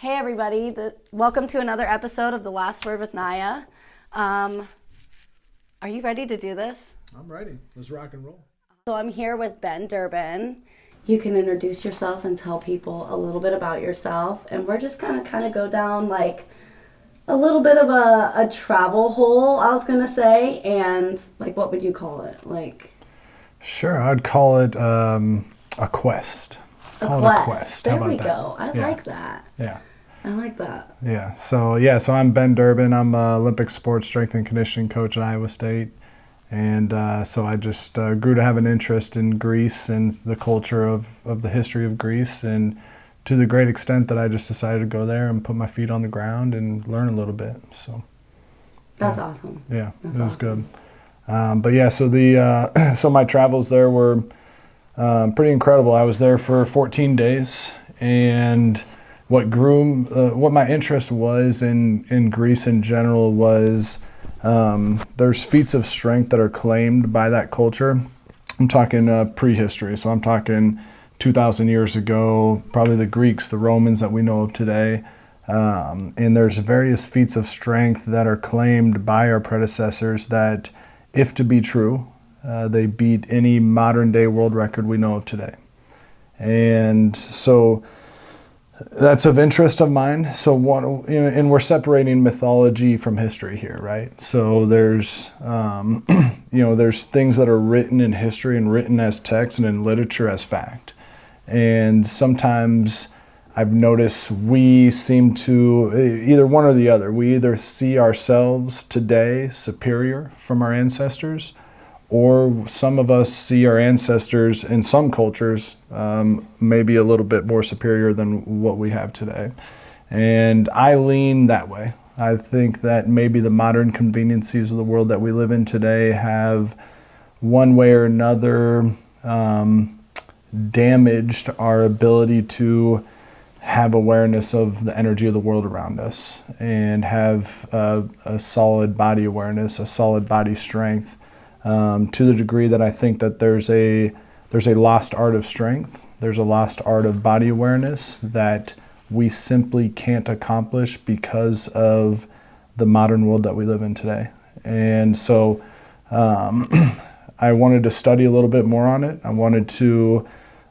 Hey everybody, welcome to another episode of The Last Word with Naya. Are you ready to do this? I'm ready. Let's rock and roll. So I'm here with Ben Durbin. You can introduce yourself and tell people a little bit about yourself, and we're just gonna kind of go down like a little bit of a travel hole, I was gonna say, and like what would you call it? Sure, I'd call it a quest. Call it a quest. How there we about go. that? I like that. Yeah. I like that. Yeah. So I'm Ben Durbin. I'm an Olympic sports strength and conditioning coach at Iowa State. And so I just grew to have an interest in Greece and the culture of the history of Greece, and to the great extent that I just decided to go there and put my feet on the ground and learn a little bit. So That's awesome. yeah, That's it was awesome. good. So my travels there were pretty incredible. I was there for 14 days, and what my interest was in Greece in general was there's feats of strength that are claimed by that culture. I'm talking prehistory, so I'm talking 2,000 years ago, probably the Greeks, the Romans that we know of today. And there's various feats of strength that are claimed by our predecessors that, if to be true, they beat any modern day world record we know of today. And so that's of interest of mine. So and we're separating mythology from history here, right? So there's, there's things that are written in history and written as text and in literature as fact. And sometimes I've noticed we seem to, either one or the other, we either see ourselves today superior from our ancestors, or some of us see our ancestors in some cultures maybe a little bit more superior than what we have today. And I lean that way. I think that maybe the modern conveniences of the world that we live in today have one way or another damaged our ability to have awareness of the energy of the world around us and have a solid body awareness, a solid body strength. To the degree that I think that there's a lost art of strength, there's a lost art of body awareness that we simply can't accomplish because of the modern world that we live in today. And so I wanted to study a little bit more on it. I wanted to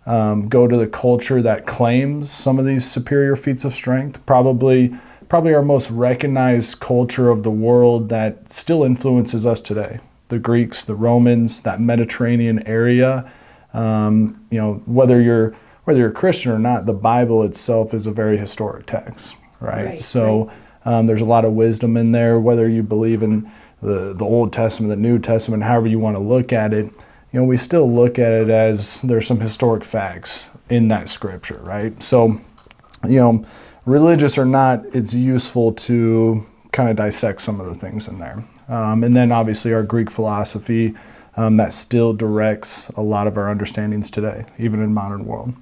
go to the culture that claims some of these superior feats of strength, probably our most recognized culture of the world that still influences us today. The Greeks, the Romans, that Mediterranean area. Whether you're a Christian or not, the Bible itself is a very historic text, right? So there's a lot of wisdom in there. Whether you believe in the Old Testament, the New Testament, however you want to look at it, we still look at it as there's some historic facts in that scripture, right? So, religious or not, it's useful to kind of dissect some of the things in there. And then obviously our Greek philosophy that still directs a lot of our understandings today, even in modern world.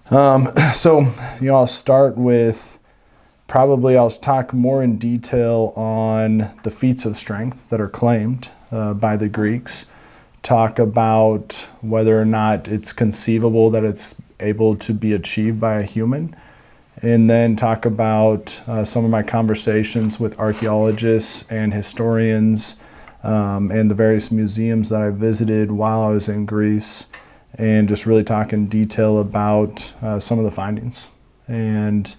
I'll start with I'll talk more in detail on the feats of strength that are claimed by the Greeks, talk about whether or not it's conceivable that it's able to be achieved by a human, and then talk about some of my conversations with archaeologists and historians and the various museums that I visited while I was in Greece, and just really talk in detail about some of the findings. And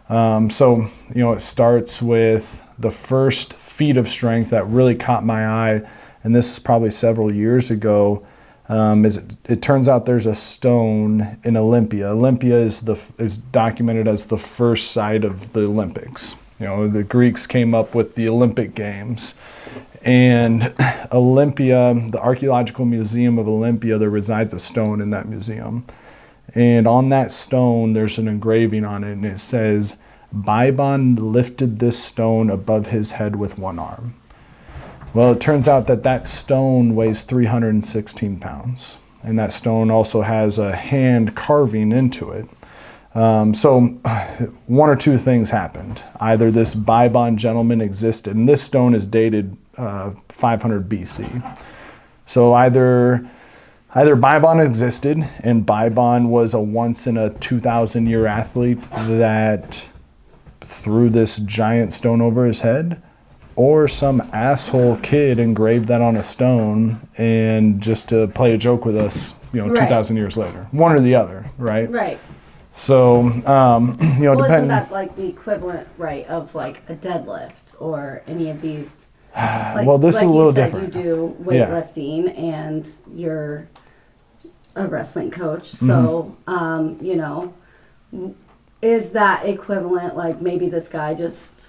it starts with the first feat of strength that really caught my eye, and this is probably several years ago. It turns out there's a stone in Olympia. Olympia is documented as the first site of the Olympics. The Greeks came up with the Olympic Games. And Olympia, the Archaeological Museum of Olympia, there resides a stone in that museum. And on that stone, there's an engraving on it, and it says, "Bybon lifted this stone above his head with one arm." Well, it turns out that stone weighs 316 pounds, and that stone also has a hand carving into it. So one or two things happened. Either this Bybon gentleman existed, and this stone is dated 500 BC. So either Bybon existed, and Bybon was a once in a 2,000 year athlete that threw this giant stone over his head, or some asshole kid engraved that on a stone and just to play a joke with us, Right. 2,000 years later. One or the other, right? Right. So, Well, isn't depending. that like the equivalent, right, of like a deadlift or any of these? Like, Well, this is a little you said, different. You do Yeah. weightlifting and you're a wrestling coach. So, is that equivalent? Like maybe this guy just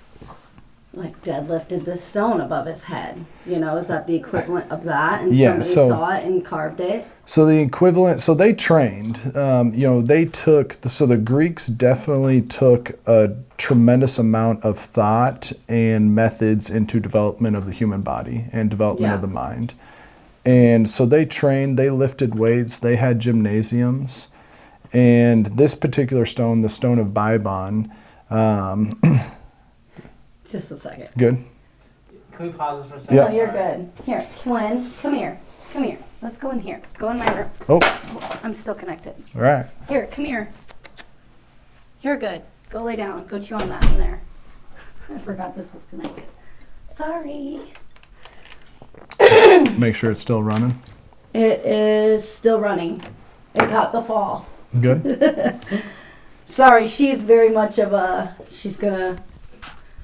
like deadlifted this stone above his head. Is that the equivalent of that? And Yeah, somebody saw it and carved it. So the equivalent, so they trained, they took, so the Greeks definitely took a tremendous amount of thought and methods into development of the human body and development of the mind. And so they trained, they lifted weights, they had gymnasiums. And this particular stone, the stone of Bybon, Just a second. good? Can we pause this for a second? Yeah. Oh, you're good. Here, Quinn, come here. Come here. Let's go in here. Go in my room. Oh, I'm still connected. all right. Here, come here. You're good. Go lay down. Go chew on that in there. I forgot this was connected. Sorry. Make sure it's still running. It is still running. It got the fall. Good? Sorry, she's very much of a, she's gonna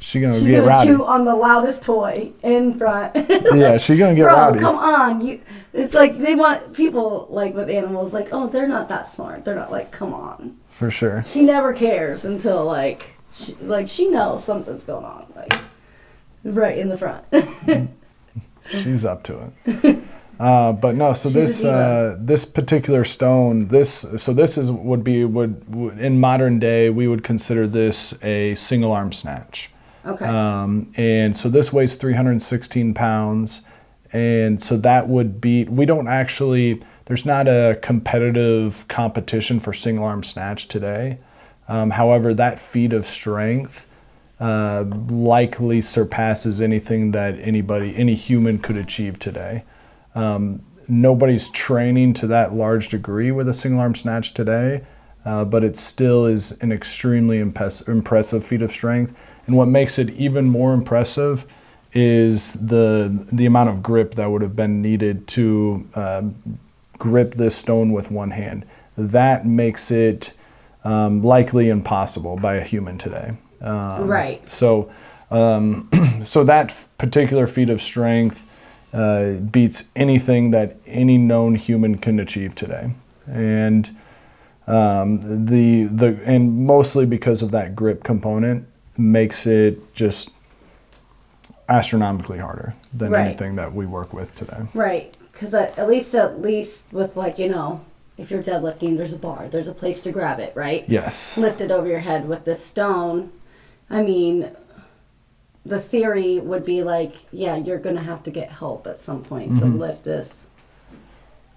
She's get rowdy. chew on the loudest toy in front. Yeah, she's gonna get Bro, rowdy. come on. It's like they want people like with animals like, oh, they're not that smart. They're not like, come on. For sure. She never cares until she knows something's going on, like right in the front. She's up to it. But no, so She's a diva. this particular stone, would in modern day we would consider this a single arm snatch. Okay. And so this weighs 316 pounds, and so that would beat. There's not a competitive competition for single arm snatch today. However, that feat of strength likely surpasses anything that any human could achieve today. Nobody's training to that large degree with a single arm snatch today, but it still is an extremely impressive feat of strength. And what makes it even more impressive is the amount of grip that would have been needed to grip this stone with one hand. That makes it likely impossible by a human today. Right. So that particular feat of strength beats anything that any known human can achieve today, and and mostly because of that grip component makes it just astronomically harder than Right. anything that we work with today. Right. Because at least with if you're deadlifting, there's a bar, there's a place to grab it, right? Yes. Lift it over your head with this stone. I mean, the theory would be like, yeah, you're going to have to get help at some point to lift this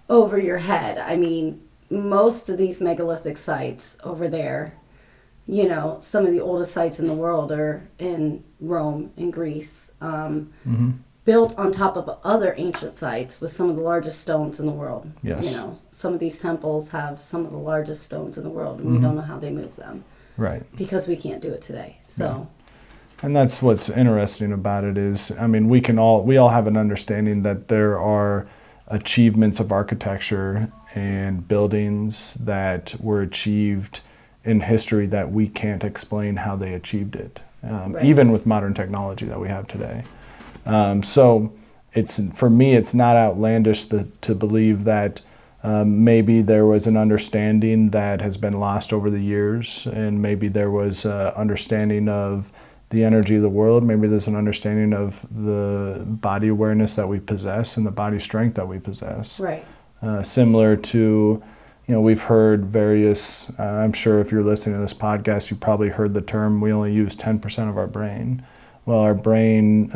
over your head. I mean, most of these megalithic sites over there, some of the oldest sites in the world are in Rome and Greece, built on top of other ancient sites with some of the largest stones in the world. Yes. Some of these temples have some of the largest stones in the world, and we don't know how they move them Right. because we can't do it today. So. And that's what's interesting about it is, I mean, we all have an understanding that there are achievements of architecture and buildings that were achieved in history that we can't explain how they achieved it, Right. even with modern technology that we have today. So for me, it's not outlandish to believe that maybe there was an understanding that has been lost over the years, and maybe there was an understanding of the energy of the world. Maybe there's an understanding of the body awareness that we possess and the body strength that we possess. Right. Similar to, we've heard various, I'm sure if you're listening to this podcast, you probably heard the term, we only use 10% of our brain. Well, our brain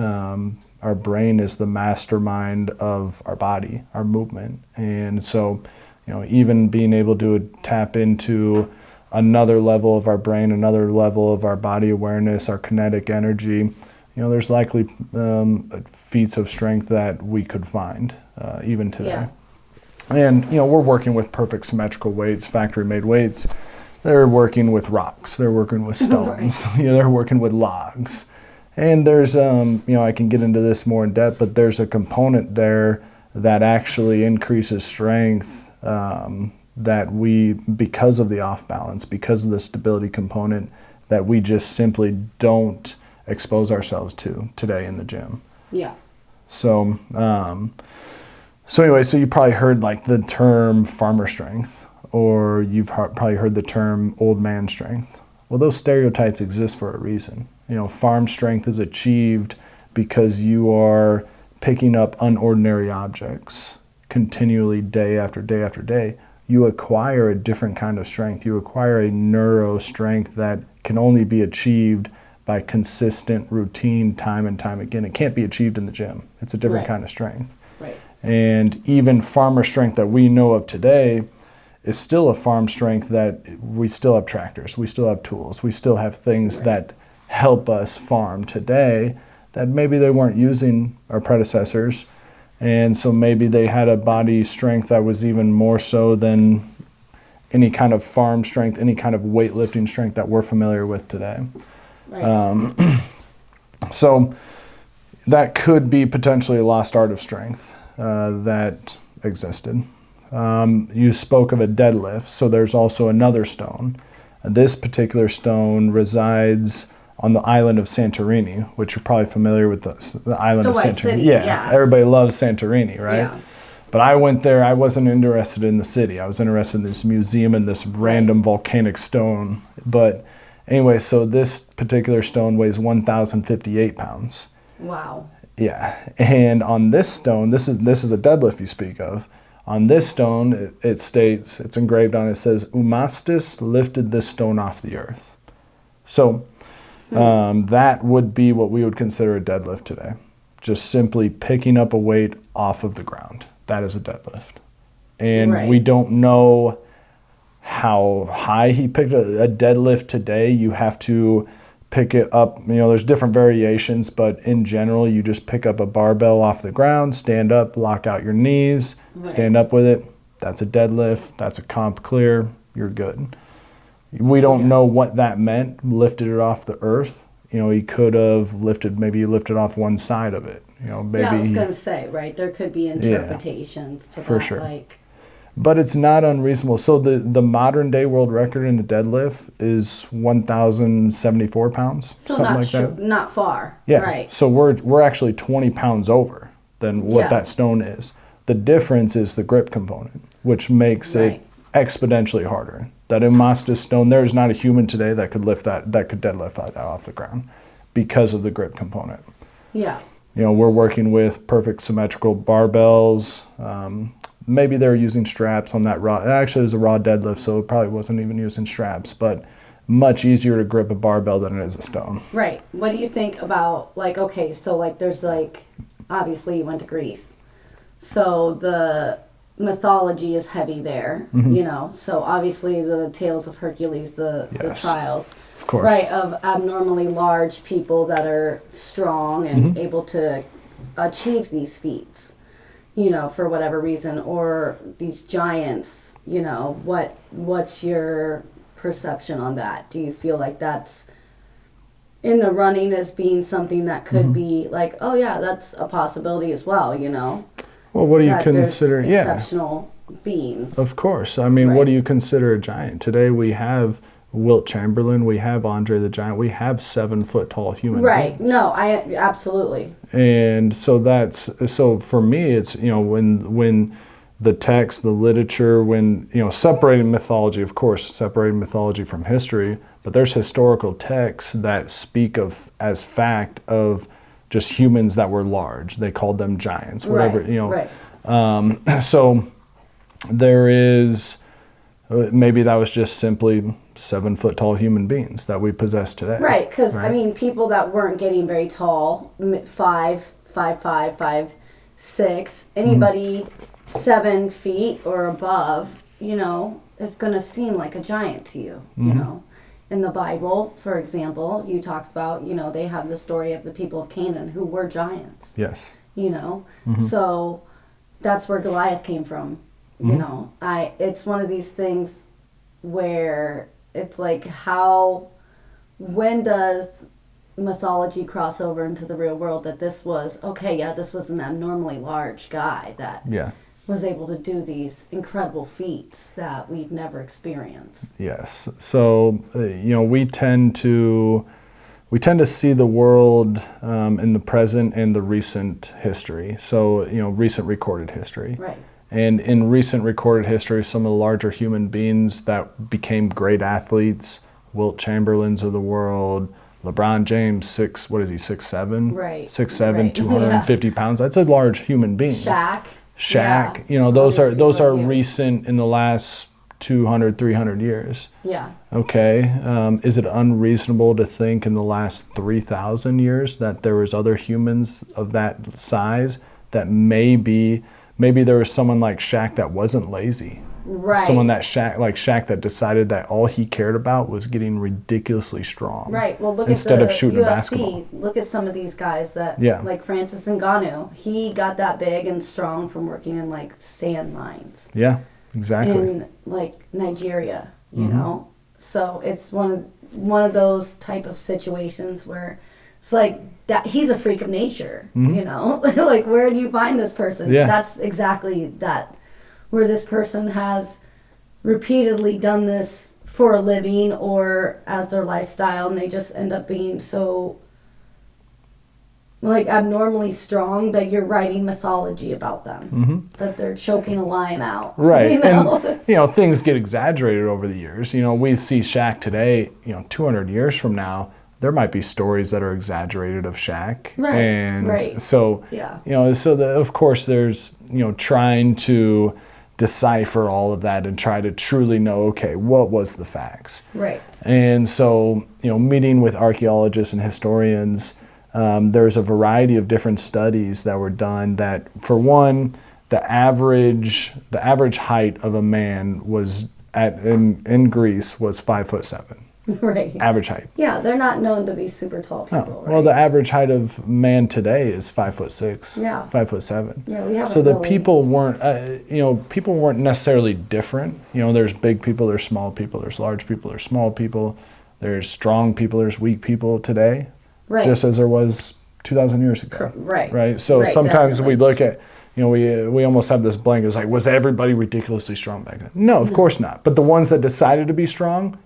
is the mastermind of our body, our movement. And so, even being able to tap into another level of our brain, another level of our body awareness, our kinetic energy, there's likely feats of strength that we could find even today. Yeah. And, we're working with perfect symmetrical weights, factory-made weights, they're working with rocks, they're working with stones, Right. you know, they're working with logs. And there's, you know, I can get into this more in depth, but there's a component there that actually increases strength that we, because of the off balance, because of the stability component, that we just simply don't expose ourselves to today in the gym. Yeah. So, so anyway, so you probably heard like the term farmer strength, or you've probably heard the term old man strength. Well, those stereotypes exist for a reason. You know, farm strength is achieved because you are picking up unordinary objects continually day after day after day. You acquire a different kind of strength. You acquire a neuro strength that can only be achieved by consistent routine time and time again. It can't be achieved in the gym. It's a different Right. kind of strength. Right. And even farmer strength that we know of today is still a farm strength that we still have tractors, we still have tools, we still have things that help us farm today that maybe they weren't using our predecessors. And so maybe they had a body strength that was even more so than any kind of farm strength, any kind of weightlifting strength that we're familiar with today. Right. So that could be potentially a lost art of strength that existed. You spoke of a deadlift, so there's also another stone. This particular stone resides on the island of Santorini, which you're probably familiar with the island The of White Santorini. City, Yeah, yeah. everybody loves Santorini, right? Yeah. But I went there, I wasn't interested in the city. I was interested in this museum and this random volcanic stone. But anyway, so this particular stone weighs 1,058 pounds. Wow. Yeah, and on this stone, this is a deadlift you speak of. On this stone, it states, it's engraved on it, it says, Umastis lifted this stone off the earth. So that would be what we would consider a deadlift today. Just simply picking up a weight off of the ground. That is a deadlift. And Right. we don't know how high he picked a deadlift today. You have to pick it up, you know, there's different variations, but in general, you just pick up a barbell off the ground, stand up, lock out your knees, stand up with it. That's a deadlift. That's a comp clear. You're good. We don't know what that meant, lifted it off the earth. You know, he could have maybe he lifted off one side of it. You know, maybe. Yeah, I was gonna say, right? There could be interpretations to for that, sure. like. But it's not unreasonable. So the modern day world record in a deadlift is 1,074 pounds, So something not like that. not far. Yeah. Right. So we're actually 20 pounds over than what Yeah. that stone is. The difference is the grip component, which makes Right. it exponentially harder. That Umastis stone, there is not a human today that could deadlift that off the ground because of the grip component. Yeah. You know, we're working with perfect symmetrical barbells. Maybe they were using straps on that raw. Actually, it was a raw deadlift, so it probably wasn't even using straps, but much easier to grip a barbell than it is a stone. Right. What do you think about, like, okay, so like there's like, obviously you went to Greece, so the mythology is heavy there, you know, so obviously the tales of Hercules, the Yes. trials, Of course. right, of abnormally large people that are strong and able to achieve these feats, you know, for whatever reason, or these giants, you know, what's your perception on that? Do you feel like that's in the running as being something that could be like, oh yeah, that's a possibility as well, you know? Well, what do you That consider? there's Yeah, exceptional beings. of course. I mean, what Right. do you consider a giant? Today we have Wilt Chamberlain, we have Andre the Giant, we have 7 foot tall human Right. beings. No, I absolutely. And so for me, it's, you know, when the text, the literature, when, you know, separating mythology, of course, separating mythology from history, but there's historical texts that speak of as fact of just humans that were large. They called them giants, whatever, Right. you know. Right. So there is, maybe that was just simply 7 foot tall human beings that we possess today. Right, because I right? mean, people that weren't getting very tall, 5'6", anybody 7 feet or above, you know, is going to seem like a giant to you, you know. In the Bible, for example, you talked about, you know, they have the story of the people of Canaan who were giants, Yes. you know. So that's where Goliath came from, you know. It's one of these things where it's like when does mythology cross over into the real world that this was, okay, yeah, this was an abnormally large guy that Yeah. was able to do these incredible feats that we've never experienced. Yes. So, we tend to see the world in the present and the recent history. So, recent recorded history. Right. And in recent recorded history, some of the larger human beings that became great athletes, Wilt Chamberlains of the world, LeBron James, 6'7"? Right. 6'7", Right. 250 pounds. That's a large human being. Shaq. Shaq, Yeah. those All are these those people are here. recent in the last 200, 300 years. Yeah. Okay, is it unreasonable to think in the last 3,000 years that there was other humans of that size that maybe there was someone like Shaq that wasn't lazy? Right. Someone that Shaq that decided that all he cared about was getting ridiculously strong. Right. Well, look instead at the of shooting UFC. a basketball. Look at some of these guys that, Yeah. like Francis Ngannou. He got that big and strong from working in like sand mines Yeah, exactly. in like Nigeria. You know, so it's one of those type of situations where it's like that he's a freak of nature. You know, like where do you find this person? Yeah. That's exactly that. Where this person has repeatedly done this for a living or as their lifestyle, and they just end up being so like abnormally strong that you're writing mythology about them, that they're choking a lion out. Right. You know? And, things get exaggerated over the years. We see Shaq today, 200 years from now, there might be stories that are exaggerated of Shaq. Right, And right. so, Yeah. of course there's, trying to decipher all of that and try to truly know, okay, what was the facts? Right. And so, meeting with archaeologists and historians, there's a variety of different studies that were done that, for one, the average height of a man was in Greece was 5'7". Right. Average height. Yeah, they're not known to be super tall people, right? Well, the average height of man today is 5'6". Yeah. 5'7". Yeah, we haven't So the really- people weren't, people weren't necessarily different. There's big people, there's small people, there's large people, there's small people, there's strong people, there's weak people today. Right. Just as there was 2,000 years ago. Right. Right. So Right, sometimes definitely. we look at, we almost have this blank. It's like, was everybody ridiculously strong back then? No, of course not. But the ones that decided to be strong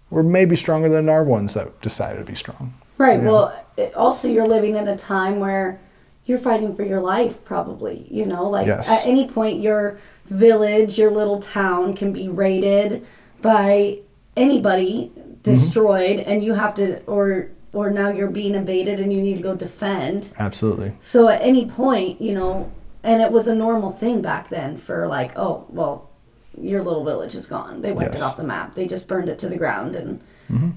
were maybe stronger than our ones that decided to be strong. Right. Yeah. Well, also you're living in a time where you're fighting for your life, probably. Like Yes. at any point, your village, your little town can be raided by anybody, destroyed, and you have to, or now you're being invaded and you need to go defend. Absolutely. So at any point, and it was a normal thing back then for like, oh, well, your little village is gone. They wiped Yes. it off the map. They just burned it to the ground, and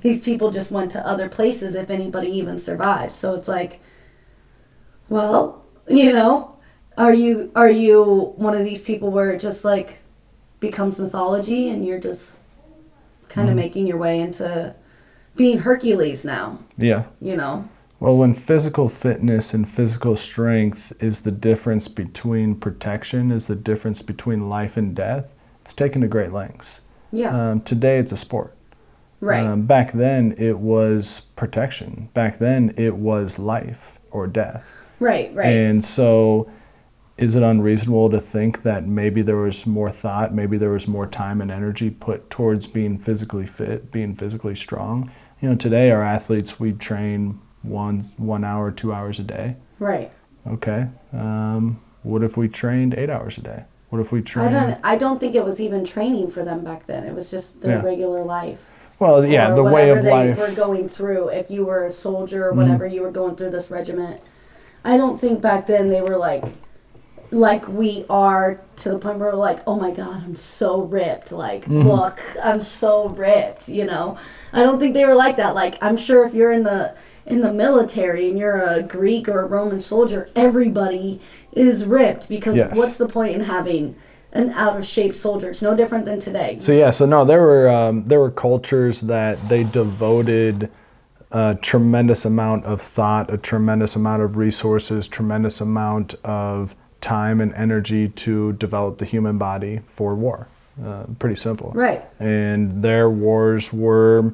these people just went to other places if anybody even survived. So it's like, well, are you one of these people where it just like becomes mythology and you're just kind of making your way into being Hercules now, Yeah. Well, when physical fitness and physical strength is the difference between protection, is the difference between life and death, it's taken to great lengths. Yeah. Today it's a sport. Right. Back then it was protection. Back then it was life or death. Right. And so is it unreasonable to think that maybe there was more thought, maybe there was more time and energy put towards being physically fit, being physically strong? Today our athletes, we train 1 hour, 2 hours a day. Right. Okay. What if we trained 8 hours a day? What if we trained? I don't think it was even training for them back then. It was just their Yeah. regular life. Well, yeah, Or the way of whatever life. they were going through. If you were a soldier or whatever, you were going through this regiment. I don't think back then they were like we are, to the point where we're like, oh my God, I'm so ripped. Like, look, I'm so ripped. I don't think they were like that. Like, I'm sure if you're in the military and you're a Greek or a Roman soldier, everybody is ripped because Yes. what's the point in having an out of shape soldier? It's no different than today. So no, there were cultures that they devoted a tremendous amount of thought, a tremendous amount of resources, tremendous amount of time and energy to develop the human body for war. Pretty simple. Right. And their wars were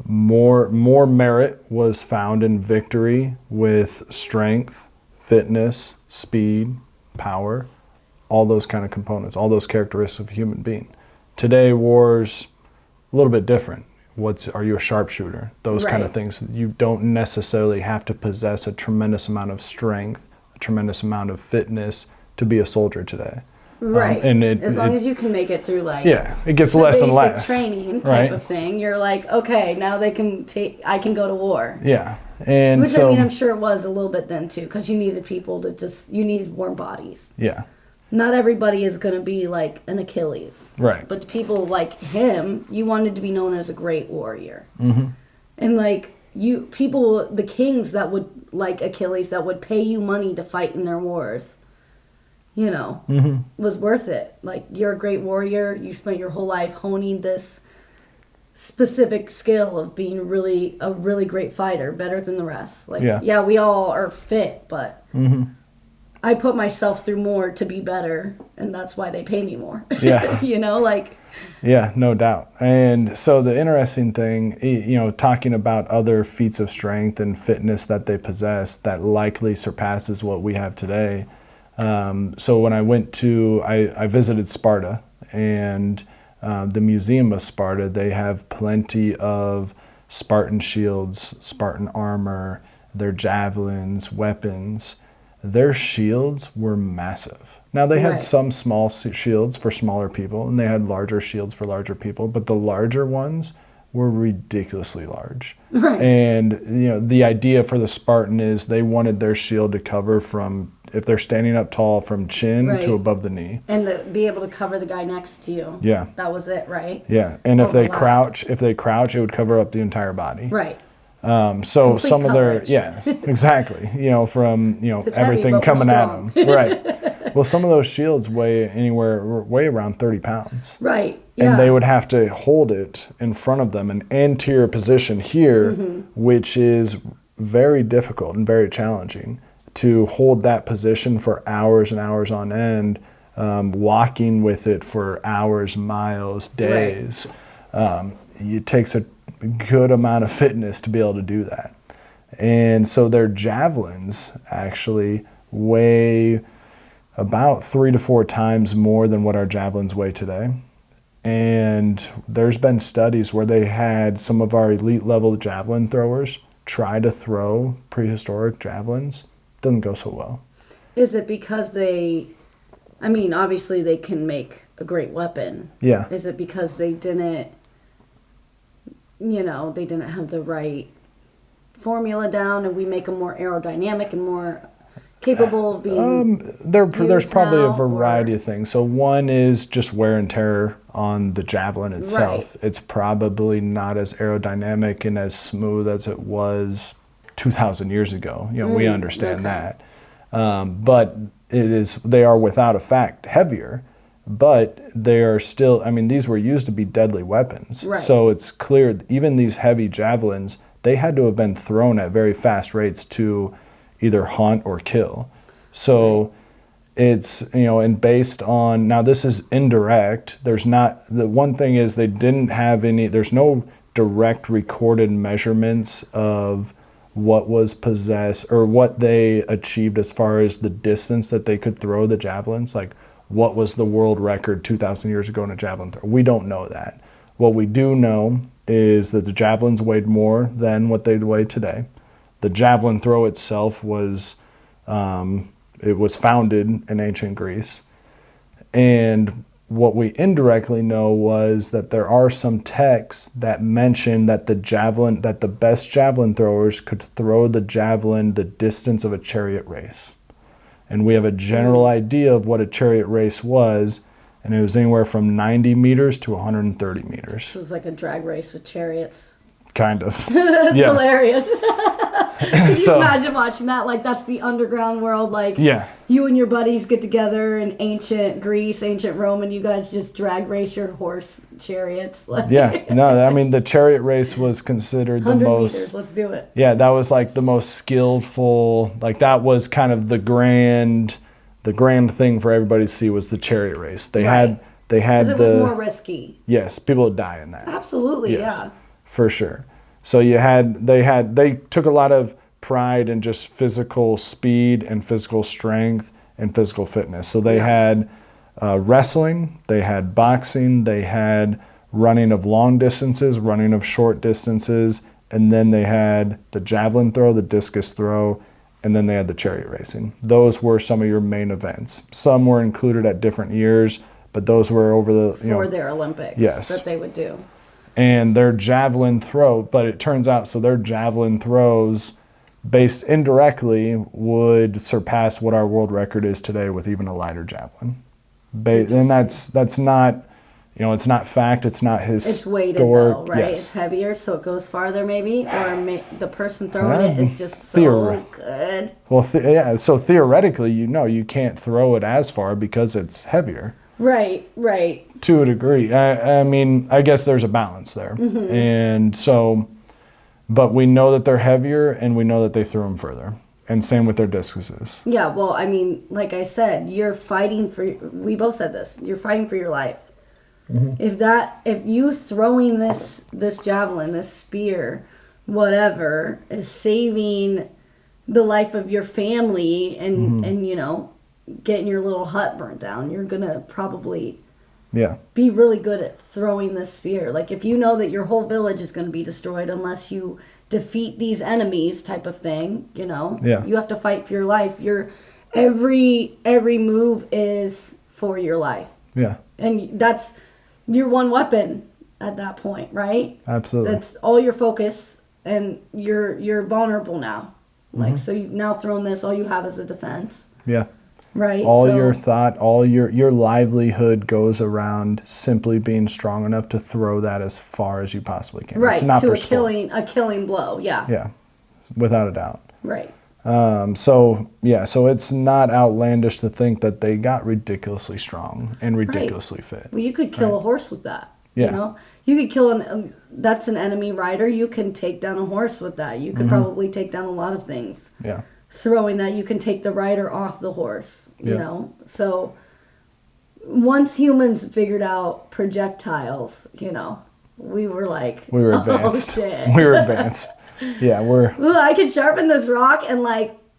more merit was found in victory with strength, fitness, speed, power, all those kind of components, all those characteristics of a human being. Today, war's a little bit different. Are you a sharpshooter? Those kind of things. You don't necessarily have to possess a tremendous amount of strength, a tremendous amount of fitness to be a soldier today. Right. And as long as you can make it through it gets less and less. Training type of thing. You're like, okay, now I can go to war. Yeah. And which so, I mean, I'm sure it was a little bit then too, because you needed people you needed warm bodies. Yeah. Not everybody is going to be like an Achilles. Right. But people like him, you wanted to be known as a great warrior. Mm-hmm. And the kings that would like Achilles that would pay you money to fight in their wars, was worth it. Like, you're a great warrior. You spent your whole life honing this specific skill of being a really great fighter, better than the rest. Like, yeah we all are fit, but I put myself through more to be better, and that's why they pay me more. Yeah. Yeah, no doubt. And so the interesting thing, talking about other feats of strength and fitness that they possess that likely surpasses what we have today. So when I visited Sparta, and the Museum of Sparta, they have plenty of Spartan shields, Spartan armor, their javelins, weapons. Their shields were massive. Now, they had some small shields for smaller people, and they had larger shields for larger people, but the larger ones were ridiculously large. Right. And, the idea for the Spartan is they wanted their shield to cover from, if they're standing up tall, from chin to above the knee. And be able to cover the guy next to you. Yeah. That was it, right? Yeah. And if they crouch, it would cover up the entire body. Right. So complete some coverage. of their, exactly, from, it's everything heavy, coming at strong. them. Right. Well, some of those shields weigh around 30 pounds. Right. Yeah. And they would have to hold it in front of them, an anterior position here, which is very difficult and very challenging to hold that position for hours and hours on end, walking with it for hours, miles, days. Right. It takes a good amount of fitness to be able to do that. And so their javelins actually weigh about 3 to 4 times more than what our javelins weigh today. And there's been studies where they had some of our elite level javelin throwers try to throw prehistoric javelins. Doesn't go so well. Is it because obviously they can make a great weapon. Yeah. Is it because they didn't have the right formula down, and we make them more aerodynamic and more capable of being there's probably a variety of things. So one is just wear and tear on the javelin itself. Right. It's probably not as aerodynamic and as smooth as it was 2,000 years ago. We understand that. But they are without a fact heavier, but they are still, these were used to be deadly weapons. Right. So it's clear, even these heavy javelins, they had to have been thrown at very fast rates to either hunt or kill. So it's, and based on, now this is indirect, the one thing is they didn't have there's no direct recorded measurements of what was possessed or what they achieved as far as the distance that they could throw the javelins. Like, what was the world record 2,000 years ago in a javelin throw? We don't know that. What we do know is that the javelins weighed more than what they weigh today. The javelin throw itself was founded in ancient Greece. And what we indirectly know was that there are some texts that mention that the best javelin throwers could throw the javelin the distance of a chariot race. And we have a general idea of what a chariot race was, and it was anywhere from 90 meters to 130 meters. This is like a drag race with chariots. Kind of. That's hilarious. Can you So, imagine watching that? Like, that's the underground world. Like, you and your buddies get together in ancient Greece, ancient Rome, and you guys just drag race your horse chariots. Like, the chariot race was considered the most... meters, let's do it. Yeah, that was like the most skillful, like that was kind of the grand thing for everybody to see was the chariot race. They had They had Because it was more risky. Yes, people would die in that. Absolutely, Yes, yeah. for sure. So they took a lot of pride in just physical speed and physical strength and physical fitness. So they had wrestling, they had boxing, they had running of long distances, running of short distances, and then they had the javelin throw, the discus throw, and then they had the chariot racing. Those were some of your main events. Some were included at different years, but those were over the for their Olympics that they would do. And their javelin throw, but it turns out, so their javelin throws based indirectly would surpass what our world record is today with even a lighter javelin. And that's not, it's not fact, it's not historic. It's weighted though, right? Yes. It's heavier, so it goes farther maybe, or the person throwing it is just so good. Well, so theoretically, you can't throw it as far because it's heavier. Right. To a degree. I mean, I guess there's a balance there. Mm-hmm. And so, but we know that they're heavier and we know that they threw them further. And same with their discuses. Yeah, well, I mean, like I said, you're fighting we both said this, you're fighting for your life. Mm-hmm. If you throwing this javelin, this spear, whatever, is saving the life of your family and getting your little hut burnt down, you're gonna probably be really good at throwing this spear. Like if you know that your whole village is gonna be destroyed unless you defeat these enemies, type of thing, you have to fight for your life. Every move is for your life. Yeah. And that's your one weapon at that point, right? Absolutely. That's all your focus, and you're vulnerable now. Like, so you've now thrown this, all you have is a defense. Yeah. Right? All your thought, all your livelihood goes around simply being strong enough to throw that as far as you possibly can. Right, it's not to for a killing blow, yeah. Yeah, without a doubt. Right. So it's not outlandish to think that they got ridiculously strong and ridiculously fit. Well, you could kill a horse with that. Yeah. You could kill that's an enemy rider. You can take down a horse with that. You could probably take down a lot of things. Yeah. Throwing that, you can take the rider off the horse, you know? So once humans figured out projectiles, we were like, we were advanced. Oh, shit. We were advanced. Yeah, Well, I could sharpen this rock and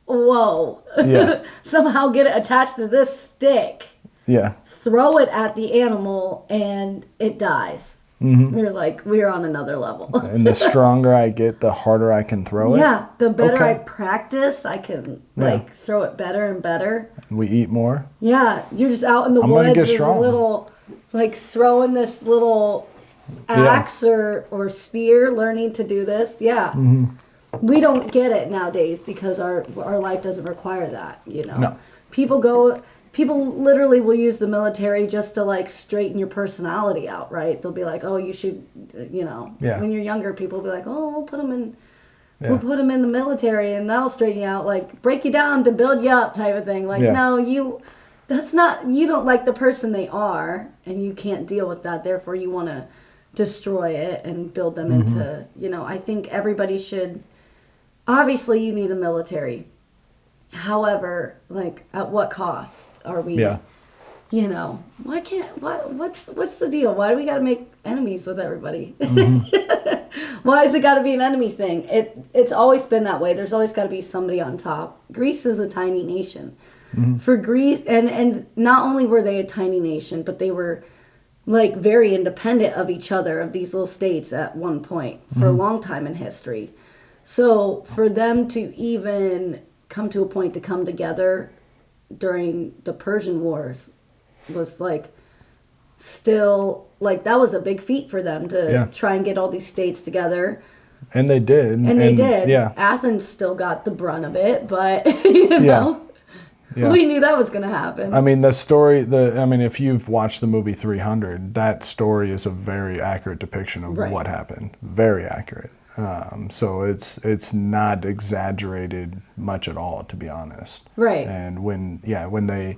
whoa. Yeah. Somehow get it attached to this stick. Yeah. Throw it at the animal and it dies. Mm-hmm. We're on another level. And the stronger I get, the harder I can throw it. Yeah, the better I practice, I can throw it better and better. We eat more. Yeah, you're just out in the woods with a little, throwing this little axe or spear, learning to do this. Yeah. Mm-hmm. We don't get it nowadays because our life doesn't require that, No. People literally will use the military just to straighten your personality out, right? They'll be like, "Oh, you should, when you're younger, people will be like, "Oh, we'll put them in the military and that'll straighten you out, break you down to build you up," type of thing. No, you don't like the person they are, and you can't deal with that. Therefore, you want to destroy it and build them into, I think everybody should. Obviously, you need a military. However, at what cost are we? Yeah. What's the deal? Why do we got to make enemies with everybody? Why has it got to be an enemy thing? It's always been that way. There's always got to be somebody on top. Greece is a tiny nation. Mm-hmm. For Greece, and not only were they a tiny nation, but they were very independent of each other, of these little states at one point for a long time in history. So for them to even come to a point to come together during the Persian Wars was still that was a big feat for them to try and get all these states together. And they did. And they did. Yeah. Athens still got the brunt of it, but we knew that was going to happen. I mean, the story, if you've watched the movie 300, that story is a very accurate depiction of what happened. Very accurate. So it's not exaggerated much at all, to be honest. Right. And when they,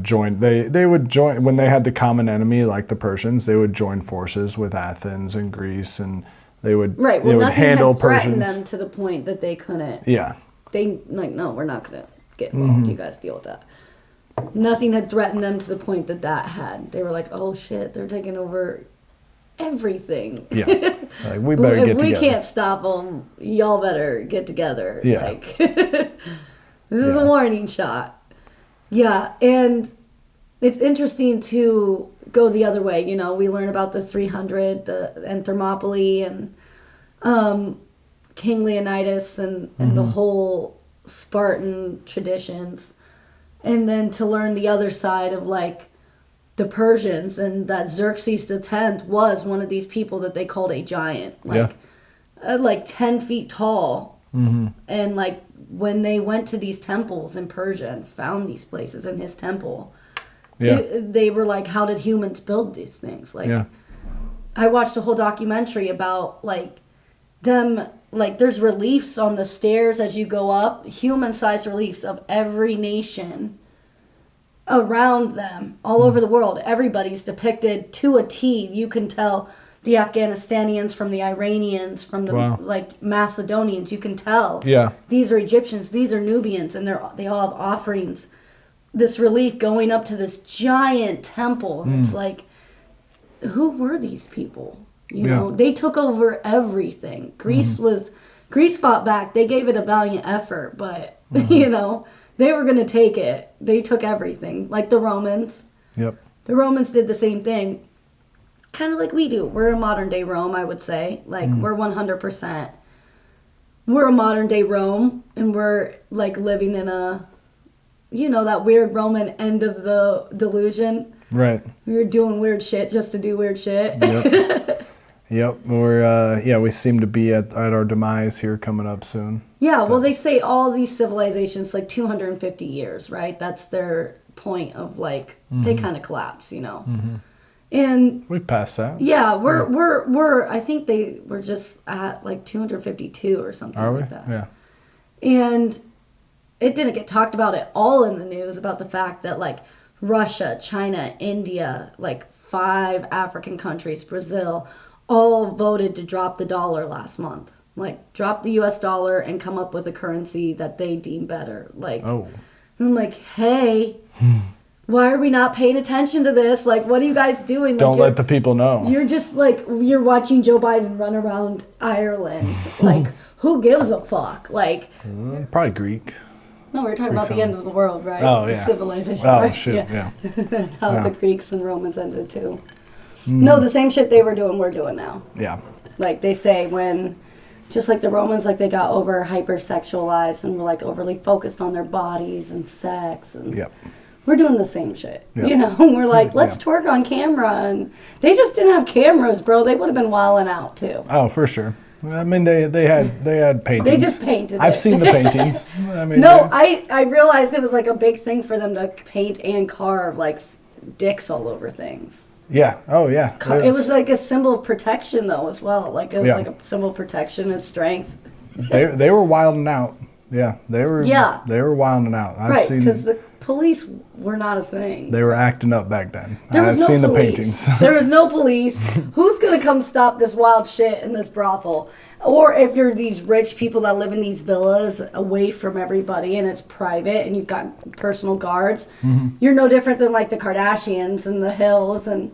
joined, they would join, when they had the common enemy like the Persians, they would join forces with Athens and Greece, and they would they would handle threatened Persians. them to the point that they couldn't. Yeah. They no, we're not gonna get involved. You guys deal with that. nothing had threatened them to the point that had. They were like, oh shit, they're taking over everything. Yeah. Like, we better get together. We can't stop them. Y'all better get together. Yeah. Like, this is a warning shot. Yeah, and it's interesting to go the other way. You know, we learn about the 300, and Thermopylae, and King Leonidas, and the whole Spartan traditions. And then to learn the other side of, like, the Persians, and that Xerxes X was one of these people that they called a giant. Like, like 10 feet tall. Mm-hmm. And, like, when they went to these temples in Persia and found these places in his temple, they were like, how did humans build these things? Like, I watched a whole documentary about, like, them, like, there's reliefs on the stairs as you go up, human-sized reliefs of every nation around them, all over the world. Everybody's depicted to a T. You can tell the Afghanistanians from the Iranians, from the like Macedonians. You can tell. Yeah. These are Egyptians. These are Nubians, and they all have offerings. This relief going up to this giant temple, and it's like, who were these people? You know, they took over everything. Greece fought back. They gave it a valiant effort, but you know, they were going to take it. They took everything, like the Romans. Yep. The Romans did the same thing, kind of like we do. We're a modern day Rome, I would say. Like, we're 100%. We're a modern day Rome, and we're like living in a, you know, that weird Roman end of the delusion. Right. We were doing weird shit just to do weird shit. Yep. Yep. We're we seem to be at our demise here coming up soon. Yeah, well, they say all these civilizations, like 250 years, right? That's their point of, like, they kind of collapse, you know. And we've passed that. Yeah, we're I think they were just at like 252 or something like that. Yeah. And it didn't get talked about at all in the news about the fact that, like, Russia, China, India, like 5 African countries, Brazil, all voted to drop the dollar last month. Like, drop the US dollar and come up with a currency that they deem better. Like, I'm like, hey, why are we not paying attention to this? Like, what are you guys doing? Like, don't let the people know. You're just like, you're watching Joe Biden run around Ireland. Like, who gives a fuck? Like, probably Greek. No, we were talking about the end of the world, right? Oh, yeah. Civilization. Oh, right? shit, yeah. How the Greeks and Romans ended, too. No, the same shit they were doing, we're doing now. Yeah. Like, they say when, just like the Romans, like, they got over hypersexualized and were, like, overly focused on their bodies and sex. And we're doing the same shit. Yep. You know, we're like, let's twerk on camera. And they just didn't have cameras, bro. They would have been wilding out, too. Oh, for sure. I mean, they had paintings. They just painted I've seen the paintings. I mean, no, I realized it was like a big thing for them to paint and carve like dicks all over things. Yeah. Oh, yeah. It was like a symbol of protection, though, as well. Like, it was like a symbol of protection and strength. They were wilding out. Yeah, they were. Yeah. They were wilding out. Right, because the police were not a thing. They were acting up back then. I've seen the paintings. There was no police. Who's going to come stop this wild shit in this brothel? Or if you're these rich people that live in these villas away from everybody and it's private and you've got personal guards, you're no different than like the Kardashians and the Hills and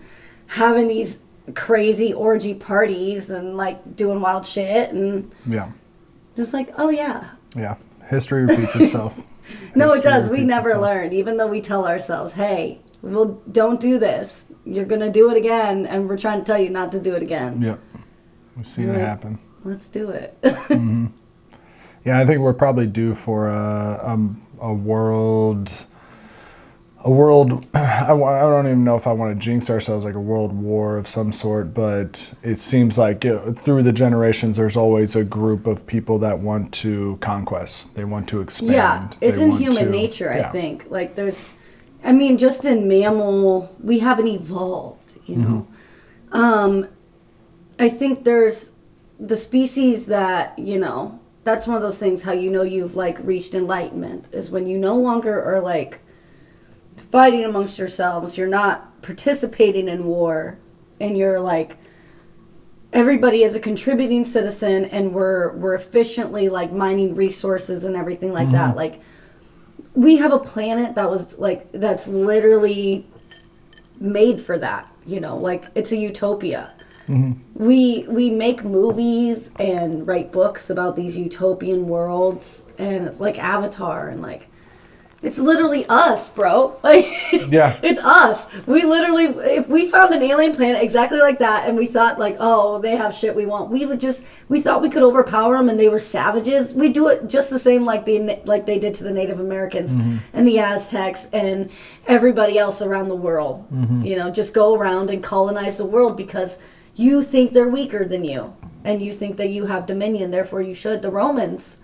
having these crazy orgy parties and like doing wild shit and just like, oh yeah. Yeah. History repeats itself. No, it does. We never learned, even though we tell ourselves, hey, well, don't do this. You're going to do it again, and we're trying to tell you not to do it again. Yep. We've seen it happen. Let's do it. Yeah, I think we're probably due for a world... I don't even know if I want to jinx ourselves, like a world war of some sort, but it seems like through the generations, there's always a group of people that want to conquest. They want to expand. Yeah, it's in human nature, I think. Like just in mammal, we haven't evolved, you know. I think there's the species that, you know, that's one of those things, how you know you've, like, reached enlightenment, is when you no longer are, like, fighting amongst yourselves, you're not participating in war, and you're like, everybody is a contributing citizen, and we're efficiently like mining resources and everything like that. Like, we have a planet that was like, that's literally made for that, you know, like it's a utopia. We make movies and write books about these utopian worlds, and it's like Avatar, and like it's literally us, bro. Like, Yeah. it's us. We literally, if we found an alien planet exactly like that, and we thought like, oh, they have shit we want, we thought we could overpower them, and they were savages. We do it just the same like they did to the Native Americans and the Aztecs and everybody else around the world. You know, just go around and colonize the world because you think they're weaker than you, and you think that you have dominion, therefore you should. The Romans,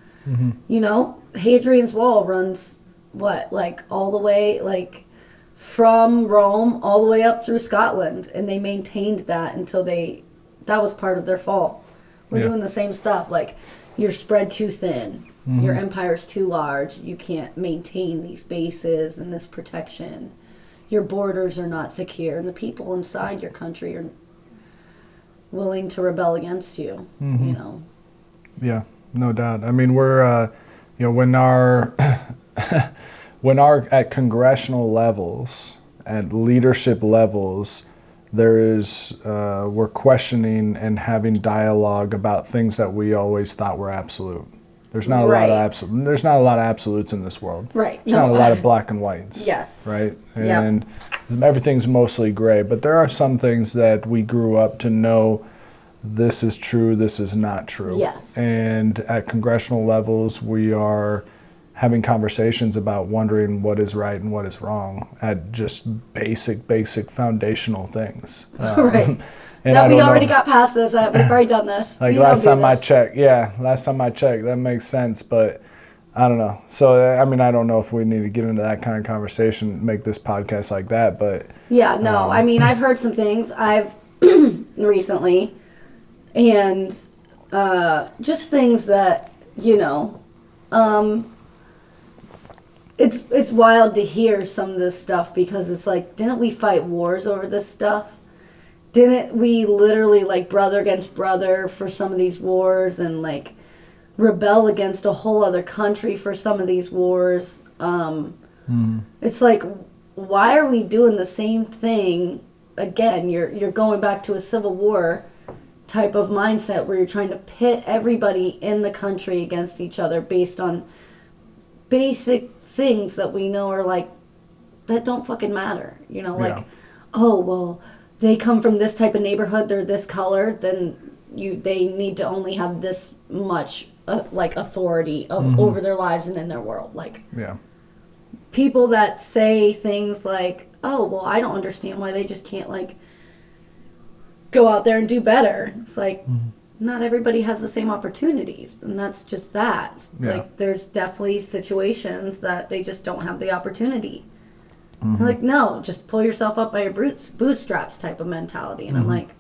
you know, Hadrian's Wall runs like all the way, like from Rome all the way up through Scotland, and they maintained that until that was part of their fall. We're doing the same stuff. Like, you're spread too thin, your empire's too large, you can't maintain these bases and this protection, your borders are not secure, and the people inside your country are willing to rebel against you. You know. Yeah, no doubt. I mean, we're you know, when our at congressional levels, at leadership levels, there is we're questioning and having dialogue about things that we always thought were absolute. There's not a lot of there's not a lot of absolutes in this world. Right. There's not a lot of black and whites. Yes. Right. And everything's mostly gray. But there are some things that we grew up to know. This is true, this is not true. Yes. And at congressional levels, we are having conversations about wondering what is right and what is wrong at just basic foundational things. Right. And that we already got past this. We've already done this. Like last time I checked, that makes sense, but I don't know. So, I mean, I don't know if we need to get into that kind of conversation, make this podcast like that, but... Yeah, no. I mean, I've heard some things recently, and just things that, you know, it's wild to hear some of this stuff, because it's like, didn't we fight wars over this stuff? Didn't we literally, like, brother against brother for some of these wars, and, like, rebel against a whole other country for some of these wars? It's like, why are we doing the same thing again? You're going back to a civil war type of mindset where you're trying to pit everybody in the country against each other based on basic things that we know are like, that don't fucking matter. You know, like, oh, well, they come from this type of neighborhood, they're this color, then they need to only have this much like authority over their lives and in their world. Like, people that say things like, oh, well, I don't understand why they just can't, like, go out there and do better. It's like, not everybody has the same opportunities, and that's just that. Like, there's definitely situations that they just don't have the opportunity. Like, no, just pull yourself up by your bootstraps type of mentality. And I'm like,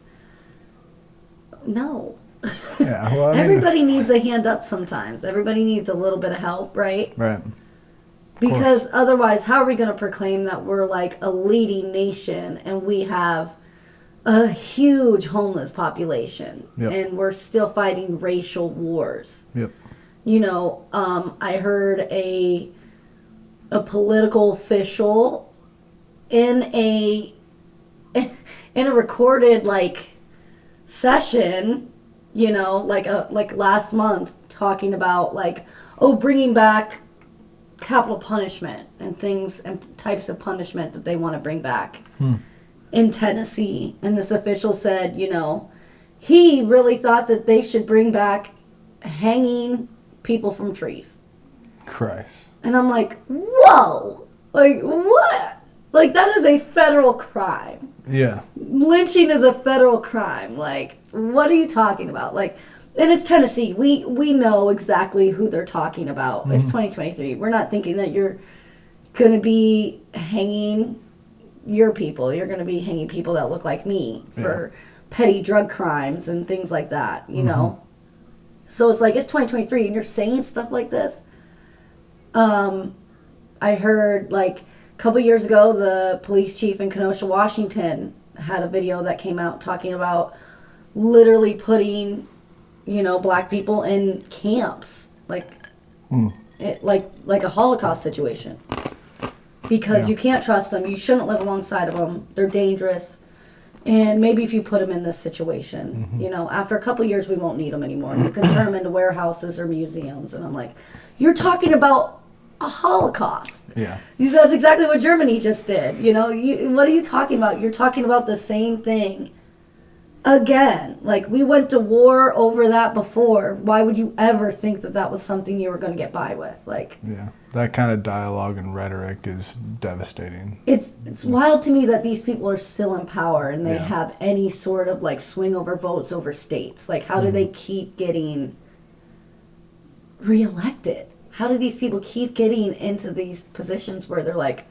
no. Yeah, well, I mean, everybody needs a hand up sometimes. Everybody needs a little bit of help, right? Right. Because otherwise, how are we going to proclaim that we're like a leading nation and we have a huge homeless population and we're still fighting racial wars? You know, I heard a political official in a recorded, like, session, you know, like last month, talking about, like, bringing back capital punishment and things and types of punishment that they want to bring back in Tennessee. And this official said, you know, he really thought that they should bring back hanging people from trees. Christ. And I'm like, whoa! Like, what? Like, that is a federal crime. Yeah. Lynching is a federal crime. Like, what are you talking about? Like, and it's Tennessee. We know exactly who they're talking about. It's 2023. We're not thinking that you're going to be hanging your people. You're going to be hanging people that look like me for petty drug crimes and things like that, you know? So it's like, it's 2023 and you're saying stuff like this? I heard, like, a couple years ago, the police chief in Kenosha, Washington, had a video that came out talking about literally putting, you know, black people in camps. Like, like a Holocaust situation. Because you can't trust them. You shouldn't live alongside of them. They're dangerous. And maybe if you put them in this situation, after a couple years, we won't need them anymore. You can turn them into warehouses or museums. And I'm like, you're talking about a Holocaust. Yeah. That's exactly what Germany just did. What are you talking about? You're talking about the same thing again. Like, we went to war over that before. Why would you ever think that that was something you were going to get by with? Like, yeah, that kind of dialogue and rhetoric is devastating. It's wild to me that these people are still in power and they have any sort of like swing over votes over states. Like, how do they keep getting reelected? How do these people keep getting into these positions where they're like,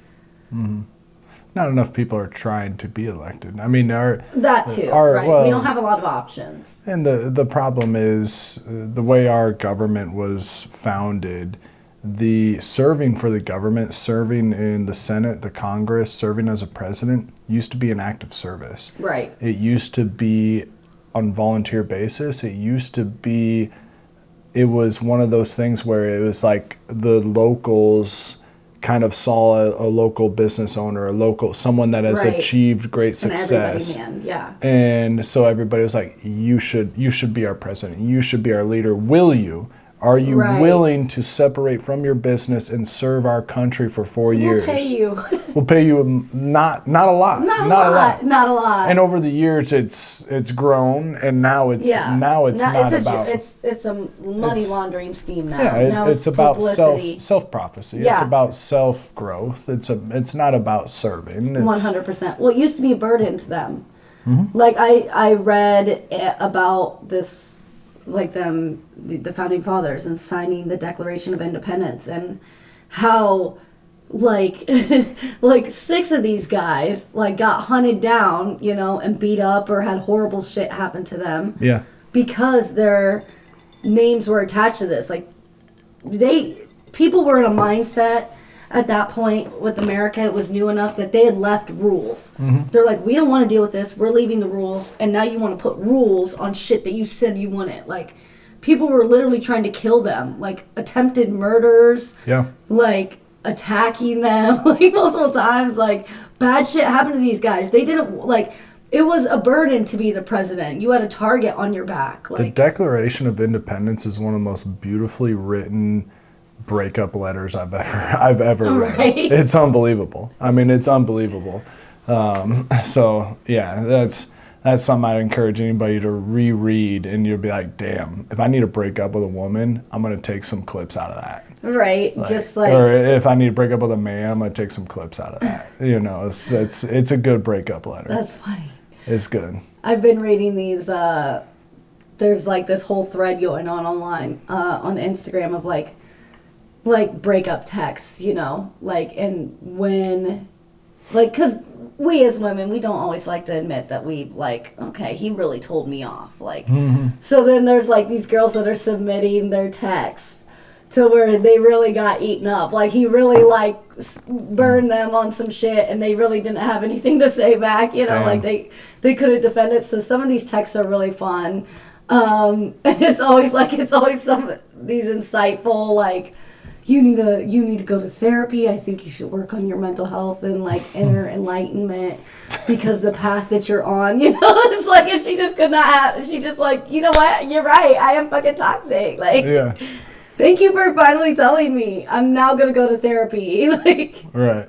not enough people are trying to be elected. I mean, right? We don't have a lot of options. And the problem is the way our government was founded, the serving for the government, serving in the Senate, the Congress, serving as a president used to be an act of service. Right. It used to be on volunteer basis. It was one of those things where it was like the locals kind of saw a local business owner, someone that has achieved great success. And so everybody was like, you should be our president. You should be our leader. Will you? Are you willing to separate from your business and serve our country for 4 years? We'll pay you. We'll pay you not a lot. Not a lot. And over the years, it's grown, and now it's a money laundering scheme now. Yeah, now it's about publicity. self prophecy. Yeah. It's about self growth. It's not about serving. 100%. Well, it used to be a burden to them. Like I read about this. Like the founding fathers and signing the Declaration of Independence and how like 6 of these guys like got hunted down, and beat up or had horrible shit happen to them. Yeah. Because their names were attached to this. Like people were in a mindset at that point with America. It was new enough that they had left rules. They're like, we don't want to deal with this. We're leaving the rules. And now you want to put rules on shit that you said you wanted. Like, people were literally trying to kill them. Like, attempted murders. Yeah. Like, attacking them. Like, multiple times. Like, bad shit happened to these guys. They didn't, like, it was a burden to be the president. You had a target on your back. Like, the Declaration of Independence is one of the most beautifully written breakup letters I've ever read. Right. It's unbelievable. I mean, it's unbelievable. So yeah, that's something I'd encourage anybody to reread, and you'll be like, damn, if I need to break up with a woman, I'm gonna take some clips out of that. Right. Or if I need to break up with a man, I'm gonna take some clips out of that. It's a good breakup letter. That's funny. It's good. I've been reading these there's like this whole thread going on online on Instagram of like breakup texts, and when, because we as women, we don't always like to admit that we okay, he really told me off, so then there's like these girls that are submitting their texts to where they really got eaten up, like he really burned them on some shit and they really didn't have anything to say back, Damn. like they couldn't defend it. So some of these texts are really fun. And it's always some of these insightful, you need to go to therapy. I think you should work on your mental health and inner enlightenment because the path that you're on, it's like, and she just could not have, she just you know what, you're right, I am fucking toxic. Yeah. Thank you for finally telling me. I'm now gonna go to therapy. Right.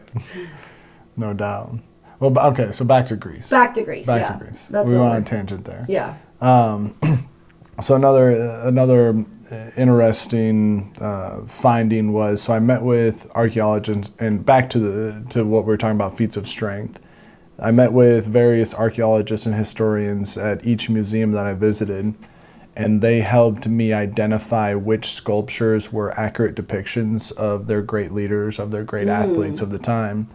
No doubt. Well, okay, so back to Greece. Back to Greece. We went on a tangent there. Yeah. So another interesting finding was, so I met with archaeologists, and back to what we were talking about, feats of strength. I met with various archaeologists and historians at each museum that I visited, and they helped me identify which sculptures were accurate depictions of their great leaders, of their great athletes of the time.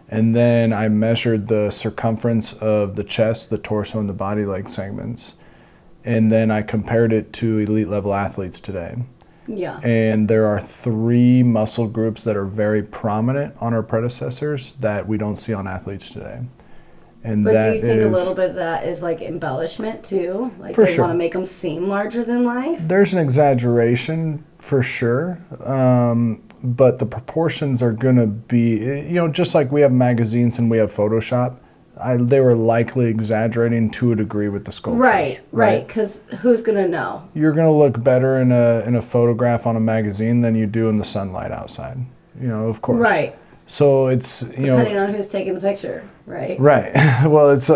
And then I measured the circumference of the chest, the torso, and the body leg segments. And then I compared it to elite level athletes today. Yeah. And there are 3 muscle groups that are very prominent on our predecessors that we don't see on athletes today. And but do you think a little bit of that is embellishment too? For they sure. Want to make them seem larger than life? There's an exaggeration for sure. But the proportions are going to be, just like we have magazines and we have Photoshop, they were likely exaggerating to a degree with the sculptures. Right. Because who's gonna know? You're going to look better in a photograph on a magazine than you do in the sunlight outside. Of course. Right. So it's Depending on who's taking the picture, right? Right. Well, it's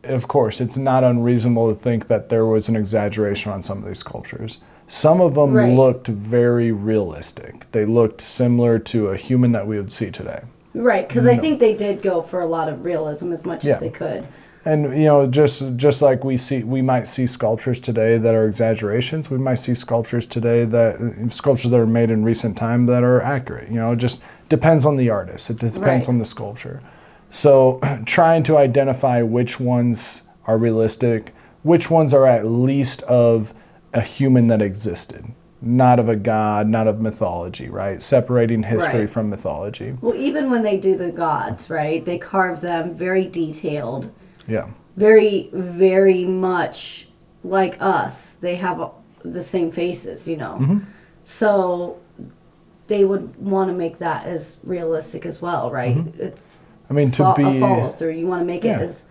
of course it's not unreasonable to think that there was an exaggeration on some of these sculptures. Some of them looked very realistic. They looked similar to a human that we would see today. Right, because I think they did go for a lot of realism as much as they could. And just like we might see sculptures today that are exaggerations, we might see sculptures today that are made in recent time that are accurate. It just depends on the artist. It depends on the sculpture. So trying to identify which ones are realistic, which ones are at least of a human that existed, not of a god, not of mythology, right? Separating history from mythology. Well, even when they do the gods, right, they carve them very detailed. Yeah. Very, very much like us. They have the same faces, Mm-hmm. So they would want to make that as realistic as well, right? Mm-hmm. It's to be a follow through. You want to make it as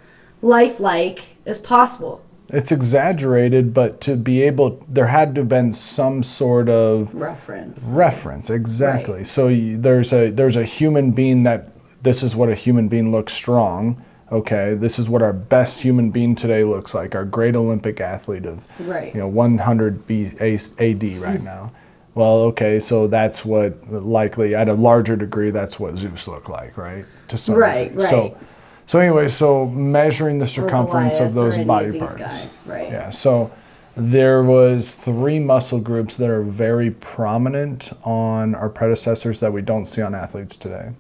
lifelike as possible. It's exaggerated, but to be able, there had to have been some sort of reference, exactly. Right. So there's a human being that this is what a human being looks strong. Okay, this is what our best human being today looks like. Our great Olympic athlete of 100 AD right now. Well, okay, so that's what likely at a larger degree that's what Zeus looked like, right? To some degree. Right. So anyway, so measuring the circumference of those body parts. Guys, right. Yeah. So there was 3 muscle groups that are very prominent on our predecessors that we don't see on athletes today.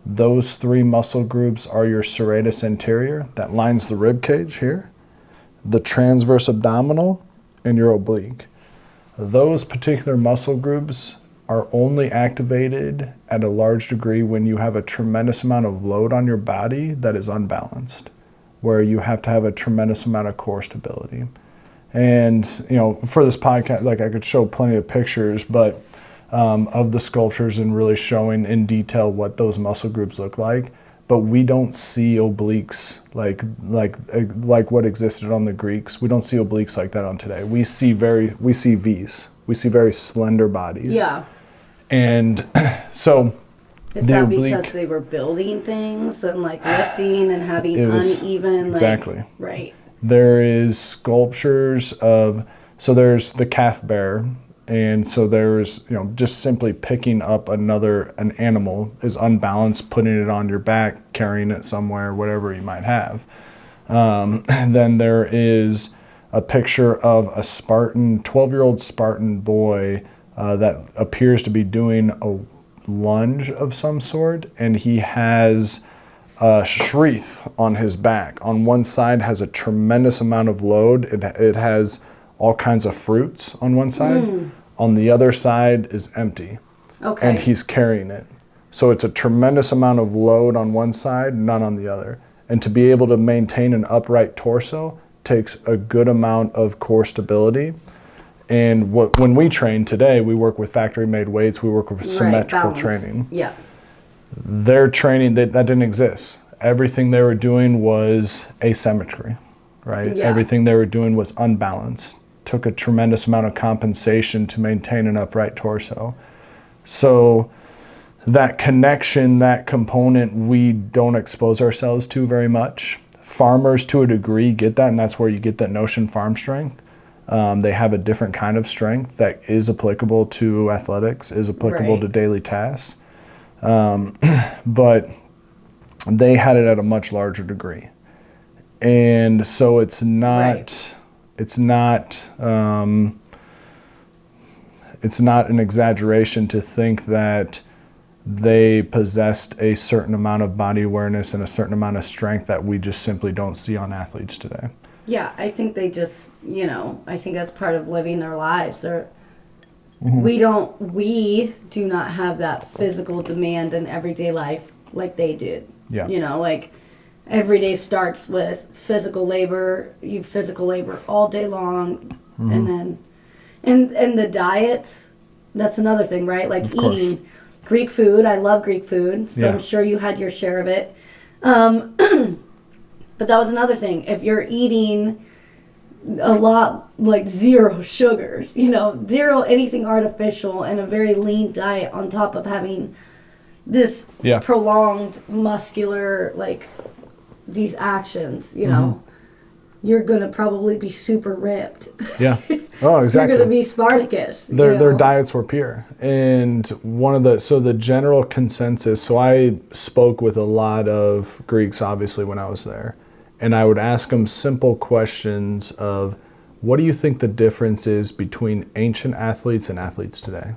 Those 3 muscle groups are your serratus anterior, that lines the rib cage here, the transverse abdominal, and your oblique. Those particular muscle groups are only activated at a large degree when you have a tremendous amount of load on your body that is unbalanced, where you have to have a tremendous amount of core stability. And, for this podcast, like I could show plenty of pictures, but of the sculptures and really showing in detail what those muscle groups look like. But we don't see obliques like what existed on the Greeks. We don't see obliques like that on today. We see V's. We see very slender bodies. Yeah. And so is that because they were building things and lifting and having uneven exactly right. There is sculptures there's the calf bear, and so there's just simply picking up an animal is unbalanced, putting it on your back, carrying it somewhere, whatever you might have. And then there is a picture of a 12-year-old Spartan boy that appears to be doing a lunge of some sort, and he has a sheath on his back. On one side has a tremendous amount of load. It has all kinds of fruits on one side. On the other side is empty. Okay. And he's carrying it. So it's a tremendous amount of load on one side, none on the other. And to be able to maintain an upright torso takes a good amount of core stability. And when we train today, we work with factory-made weights. We work with symmetrical training. Yeah. Their training, that didn't exist. Everything they were doing was asymmetry, right? Yeah. Everything they were doing was unbalanced. Took a tremendous amount of compensation to maintain an upright torso. So that connection, that component, we don't expose ourselves to very much. Farmers, to a degree, get that, and that's where you get that notion farm strength. They have a different kind of strength that is applicable to athletics, is applicable to daily tasks. But they had it at a much larger degree. And so it's not an exaggeration to think that they possessed a certain amount of body awareness and a certain amount of strength that we just simply don't see on athletes today. Yeah, I think they just, I think that's part of living their lives. We do not have that physical demand in everyday life like they did. Yeah. Every day starts with physical labor. You physical labor all day long, and then And the diets, that's another thing, right? Like Of course. eating Greek food. I love Greek food, so Yeah. I'm sure you had your share of it. But that was another thing. If you're eating a lot, like zero sugars, you know, zero anything artificial, and a very lean diet on top of having this Yeah. prolonged muscular, like these actions, you know, you're gonna probably be super ripped. Yeah. Oh, exactly. You're gonna be Spartacus. you Their know? diets were pure, and the general consensus. So I spoke with a lot of Greeks, obviously, when I was there, and I would ask them simple questions of, what do you think the difference is between ancient athletes and athletes today?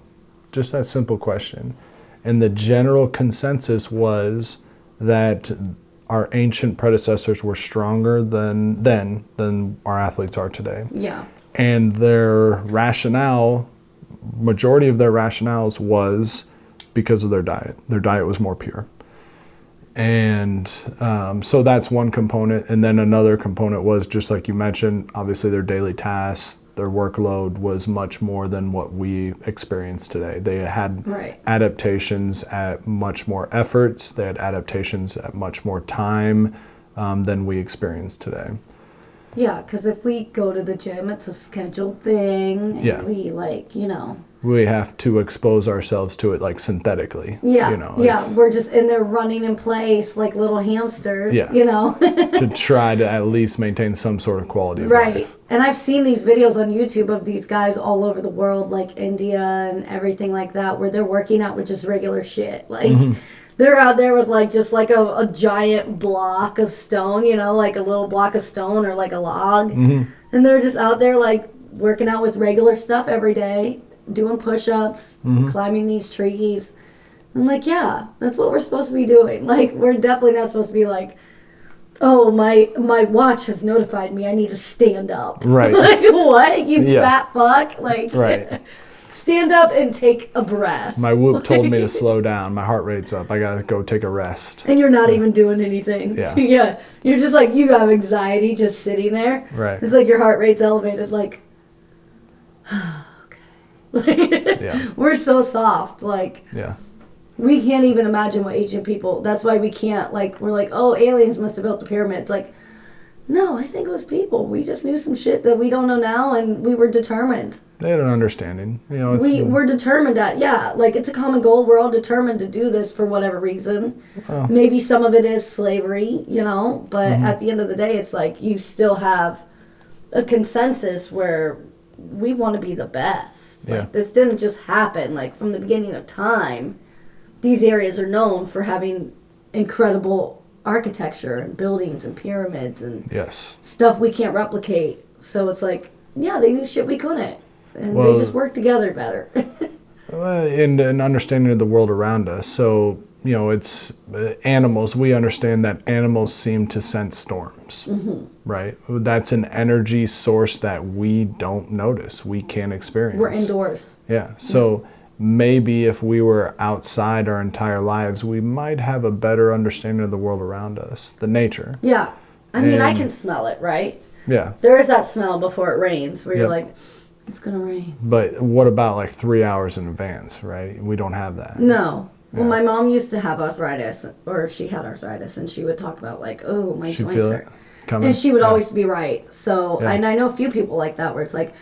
Just that simple question, and the general consensus was that our ancient predecessors were stronger than our athletes are today. Yeah. And their rationale, majority of their rationales was because of their diet. Their diet was more pure. And so that's one component. And then another component was, just like you mentioned, obviously their daily tasks, their workload was much more than what we experience today. They had Right. adaptations at much more efforts. They had adaptations at much more time than we experience today. Yeah, because if we go to the gym, it's a scheduled thing, and Yeah. we like, you know. We have to expose ourselves to it like synthetically. Yeah, You know, yeah, it's we're just in there running in place like little hamsters, Yeah. you know. to try to at least maintain some sort of quality of Right. life. And I've seen these videos on YouTube of these guys all over the world, like India and everything like that, where they're working out with just regular shit. Like, they're out there with like just like a giant block of stone, you know, like a little block of stone or like a log. And they're just out there like working out with regular stuff every day, doing push-ups, climbing these trees. I'm like, yeah, that's what we're supposed to be doing. Like, we're definitely not supposed to be like, oh, my watch has notified me I need to stand up. Right. Like, what? You Yeah. fat fuck? Like, Right. stand up and take a breath. My Whoop told me to slow down. My heart rate's up. I gotta go take a rest. And you're not even doing anything. Yeah. Yeah. You're just like, you have anxiety just sitting there. Right. It's like your heart rate's elevated, like, okay. Yeah. We're so soft. Like, Yeah. we can't even imagine what ancient people, that's why we can't, like, we're like, oh, aliens must have built the pyramids. Like, no, I think it was people. We just knew some shit that we don't know now, and we were determined. They had an understanding. You know, it's We're determined at, yeah, like, it's a common goal. We're all determined to do this for whatever reason. Maybe some of it is slavery, you know, but at the end of the day, it's like you still have a consensus where we want to be the best. Yeah. Like, this didn't just happen. Like, from the beginning of time, these areas are known for having incredible architecture and buildings and pyramids and yes. stuff we can't replicate. So it's like, yeah, they knew shit we couldn't. And Well- they just worked together better. And an understanding of the world around us. So, you know, it's animals. We understand that animals seem to sense storms, right? That's an energy source that we don't notice. We can't experience. We're indoors. Yeah. So maybe if we were outside our entire lives, we might have a better understanding of the world around us, the nature. Yeah. I mean, I And- can smell it, right? Yeah. There is that smell before it rains where you're Yep. like, it's going to rain. But what about like 3 hours in advance, right? We don't have that. No. Well, Yeah. my mom used to have arthritis, or she had arthritis, and she would talk about, like, oh, my She'd joints feel hurt. it coming. And she would Yeah. always be right. So, Yeah. and I know a few people like that where it's like,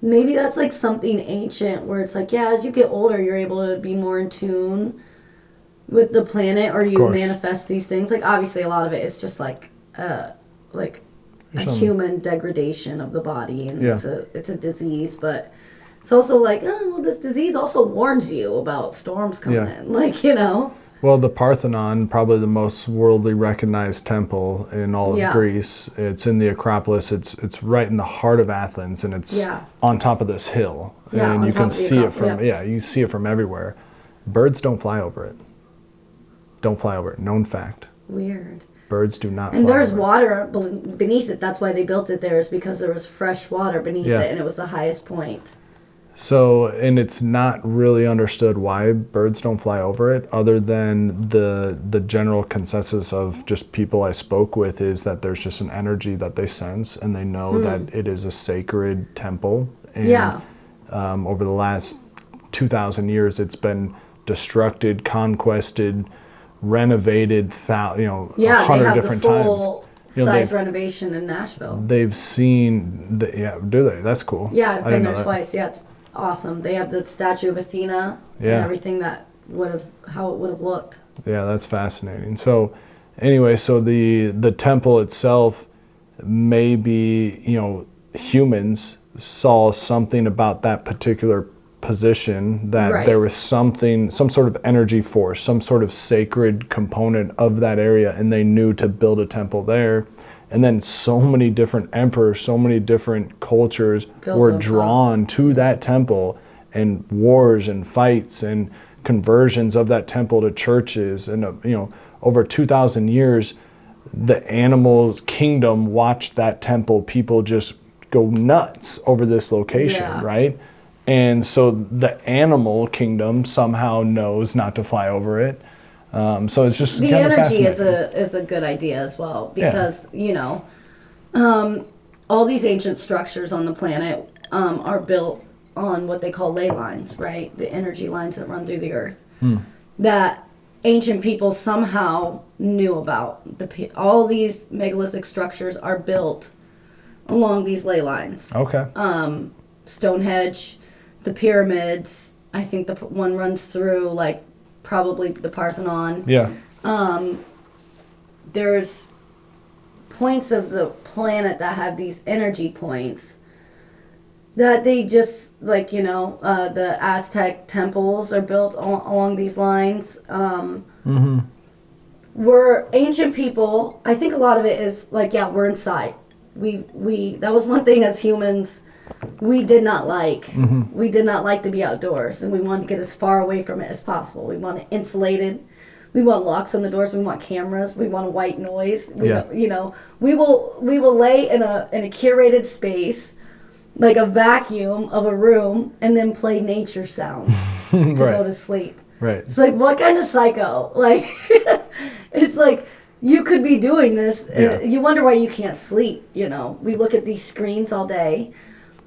maybe that's like something ancient where it's like, yeah, as you get older, you're able to be more in tune with the planet, or you course. manifest these things. Like, obviously, a lot of it is just like a Some- human degradation of the body, and Yeah. it's a disease, but it's also like, oh, well, this disease also warns you about storms coming Yeah. in. Like, you know. Well, the Parthenon, probably the most worldly recognized temple in all of Yeah. Greece. It's in the Acropolis. It's right in the heart of Athens, and it's Yeah. on top of this hill, Yeah, and on you top can of the see it Acropolis, from you see it from everywhere. Birds don't fly over it. Don't fly over it. Known fact. Weird. Birds do not. And fly there's over it. water beneath it. That's why they built it there, is because there was fresh water beneath Yeah. it, and it was the highest point. So, and it's not really understood why birds don't fly over it, other than the general consensus of just people I spoke with is that there's just an energy that they sense, and they know that it is a sacred temple. And Yeah. Over the last 2,000 years, it's been destructed, conquested, renovated, Yeah, 100 they have different the times. full You know, size renovation in Nashville. they've seen, do they? That's cool. Yeah, I've I been didn't there know that. twice. Yeah, it's awesome. They have the statue of Athena and Yeah. everything that how it would have looked. Yeah, that's fascinating. So anyway, so the temple itself, maybe, humans saw something about that particular position, that Right. there was something, some sort of energy force, some sort of sacred component of that area, and they knew to build a temple there. And then so many different emperors, so many different cultures Built were on top. drawn to that temple, and wars and fights and conversions of that temple to churches. And over 2,000 years, the animal kingdom watched that temple. People just go nuts over this location, Yeah. right? And so the animal kingdom somehow knows not to fly over it. So it's just The kind of energy fascinating. is a good idea as well Yeah. because all these ancient structures on the planet are built on what they call ley lines, right? The energy lines that run through the earth. That ancient people somehow knew about. All these megalithic structures are built along these ley lines. Okay. Stonehenge, the pyramids. I think the one runs through like probably the Parthenon. Yeah. There's points of the planet that have these energy points that they just like the Aztec temples are built along these lines. We're ancient people. I think a lot of it is like, yeah, we're inside. We that was one thing as humans we did not like. We did not like to be outdoors, and we wanted to get as far away from it as possible. We want it insulated. We want locks on the doors. We want cameras. We want a white noise. We will lay in a curated space, like a vacuum of a room, and then play nature sounds to go to sleep. Right. It's like, what kind of psycho? Like, it's like, you could be doing this. Yeah. You wonder why you can't sleep, We look at these screens all day.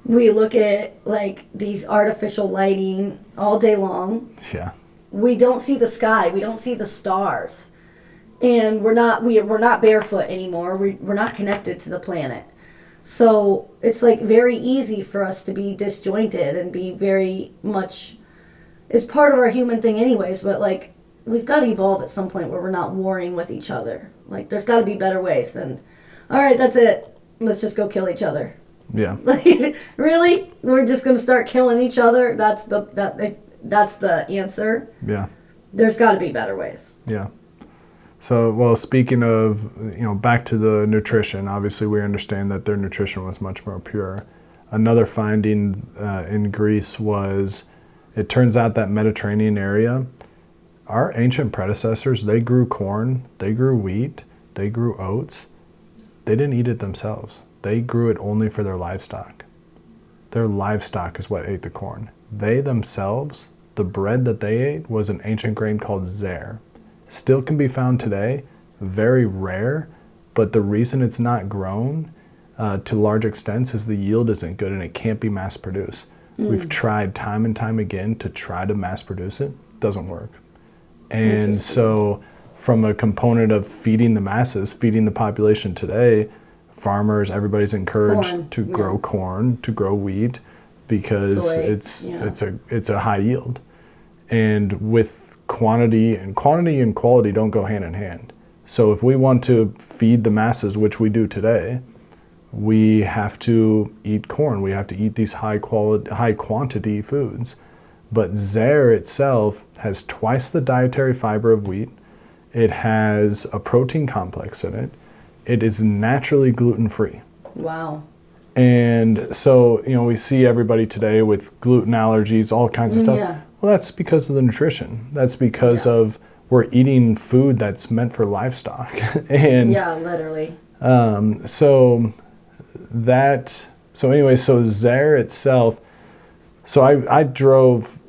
We look at, like, these artificial lighting all day long. Yeah. We don't see the sky. We don't see the stars. And we're not barefoot anymore. We're not connected to the planet. So it's, like, very easy for us to be disjointed and be very much... It's part of our human thing anyways, but, like, we've got to evolve at some point where we're not warring with each other. Like, there's got to be better ways than, all right, that's it. Let's just go kill each other. Yeah. Like, really? We're just going to start killing each other? That's the answer? Yeah. There's got to be better ways. Yeah. So, well, speaking of, back to the nutrition, obviously we understand that their nutrition was much more pure. Another finding in Greece was, it turns out that Mediterranean area, our ancient predecessors, they grew corn, they grew wheat, they grew oats. They didn't eat it themselves. They grew it only for their livestock. Their livestock is what ate the corn. They themselves, the bread that they ate was an ancient grain called zer. Still can be found today, very rare, but the reason it's not grown to large extents is the yield isn't good and it can't be mass produced. We've tried time and time again to try to mass produce it. Doesn't work. And so from a component of feeding the masses, feeding the population today, farmers, everybody's encouraged to grow corn, to grow wheat, because Soy, it's a high yield. And with quantity and quality don't go hand in hand. So if we want to feed the masses, which we do today, we have to eat corn. We have to eat these high quantity foods. But zer itself has twice the dietary fiber of wheat. It has a protein complex in it. It is naturally gluten-free. Wow. And so, we see everybody today with gluten allergies, all kinds of stuff. Yeah. Well, that's because of the nutrition. That's because of we're eating food that's meant for livestock. And yeah, literally. so zer itself, so I drove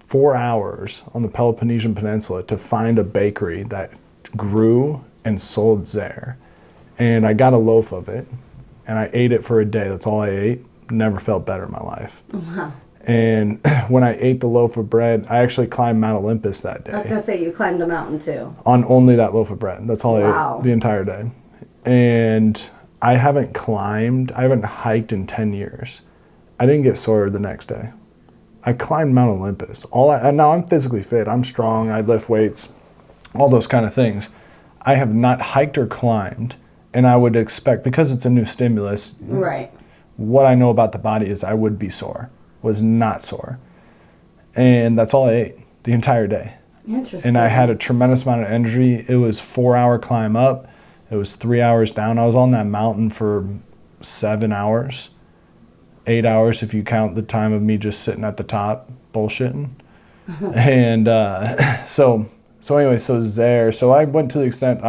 4 hours on the Peloponnesian Peninsula to find a bakery that grew and sold zer. And I got a loaf of it, and I ate it for a day. That's all I ate. Never felt better in my life. Wow. And when I ate the loaf of bread, I actually climbed Mount Olympus that I was day gonna say you climbed a mountain too. on only that loaf of bread. That's all I Wow. ate the entire day. And I haven't hiked in 10 years. I didn't get sore the next day. I climbed Mount Olympus. And now I'm physically fit. I'm strong. I lift weights, all those kind of things. I have not hiked or climbed. And I would expect, because it's a new stimulus, Right. what I know about the body is I would be sore, was not sore. And that's all I ate the entire day. Interesting. And I had a tremendous amount of energy. It was 4-hour climb up. It was 3 hours down. I was on that mountain for 7 hours, 8 hours if you count the time of me just sitting at the top bullshitting. And so it's there. So I went to the extent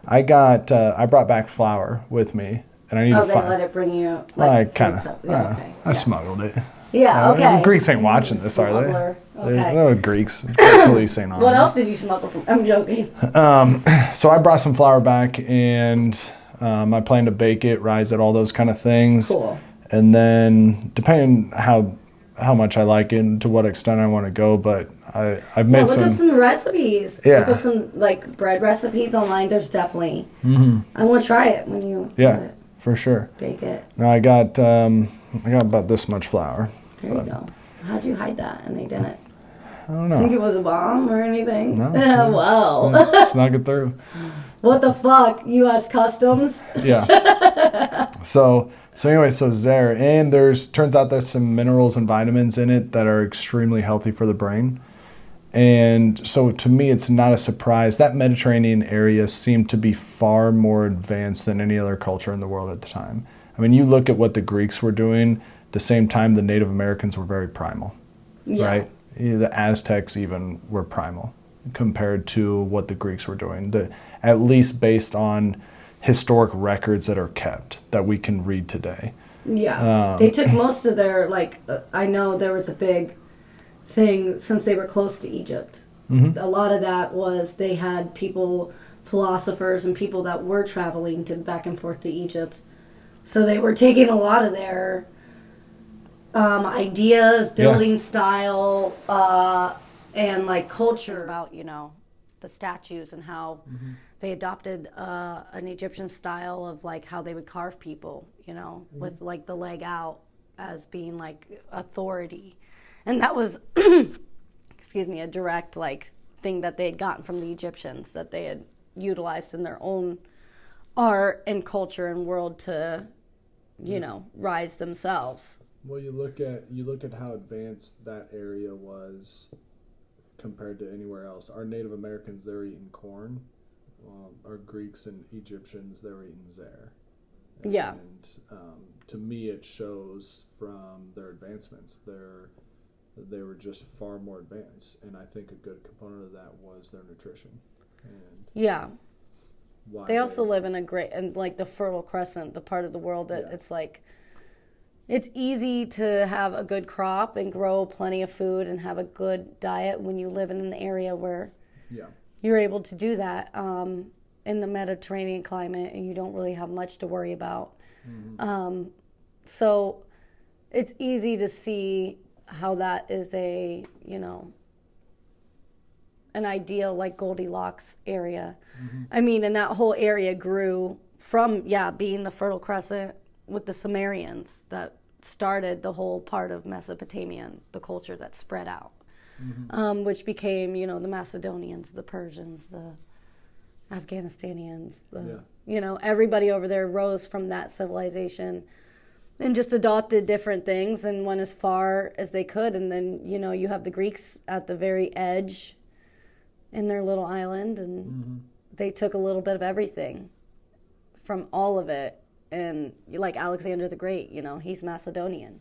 I brought back flour with me, and I need to they find. let it bring you. I Like, kind some of, stuff. Yeah, okay. I smuggled it. Yeah, okay. The Greeks ain't watching this, are Smuggler. they? Okay. No Greeks. The police ain't on. What it. else did you smuggle from? I'm joking. So I brought some flour back, and I plan to bake it, rise it, all those kind of things. Cool. And then, depending how much I like it and to what extent I want to go, but I've made Look up some recipes. Yeah. Look up some like bread recipes online. There's definitely. I want to try it when you do Yeah, it. for sure. Bake it. No, I got about this much flour. There you go. How'd you hide that? And they didn't. I don't know. Think it was a bomb or anything? No. Wow. Snuck it through. What the fuck? U.S. Customs? Yeah. So it's there, and turns out there's some minerals and vitamins in it that are extremely healthy for the brain. And so to me, it's not a surprise. That Mediterranean area seemed to be far more advanced than any other culture in the world at the time. I mean, you look at what the Greeks were doing, at the same time the Native Americans were very primal, Yeah. right? The Aztecs even were primal compared to what the Greeks were doing, at least based on historic records that are kept that we can read today. Yeah. They took most of their, I know there was a big thing since they were close to Egypt. Mm-hmm. A lot of that was they had people, philosophers and people that were traveling back and forth to Egypt. So they were taking a lot of their ideas, building style, and like culture about, the statues and how they adopted an Egyptian style of like how they would carve people, with like the leg out as being like authority. And that was, a direct like thing that they had gotten from the Egyptians that they had utilized in their own art and culture and world to, rise themselves. Well, you look at how advanced that area was compared to anywhere else. Our Native Americans, they were eating corn. Our Greeks and Egyptians, they were eating zare. Yeah. And to me, it shows from their advancements. They were just far more advanced, and I think a good component of that was their nutrition. And yeah. They also live in like the Fertile Crescent, the part of the world that it's like, it's easy to have a good crop and grow plenty of food and have a good diet when you live in an area where you're able to do that in the Mediterranean climate, and you don't really have much to worry about. Mm-hmm. So it's easy to see how that is an ideal like Goldilocks area. Mm-hmm. I mean, and that whole area grew from being the Fertile Crescent with the Sumerians that started the whole part of Mesopotamia and the culture that spread out, which became, the Macedonians, the Persians, the Afghanistanians, everybody over there rose from that civilization and just adopted different things and went as far as they could. And then, you have the Greeks at the very edge in their little island, and they took a little bit of everything from all of it. And like Alexander the Great, he's Macedonian,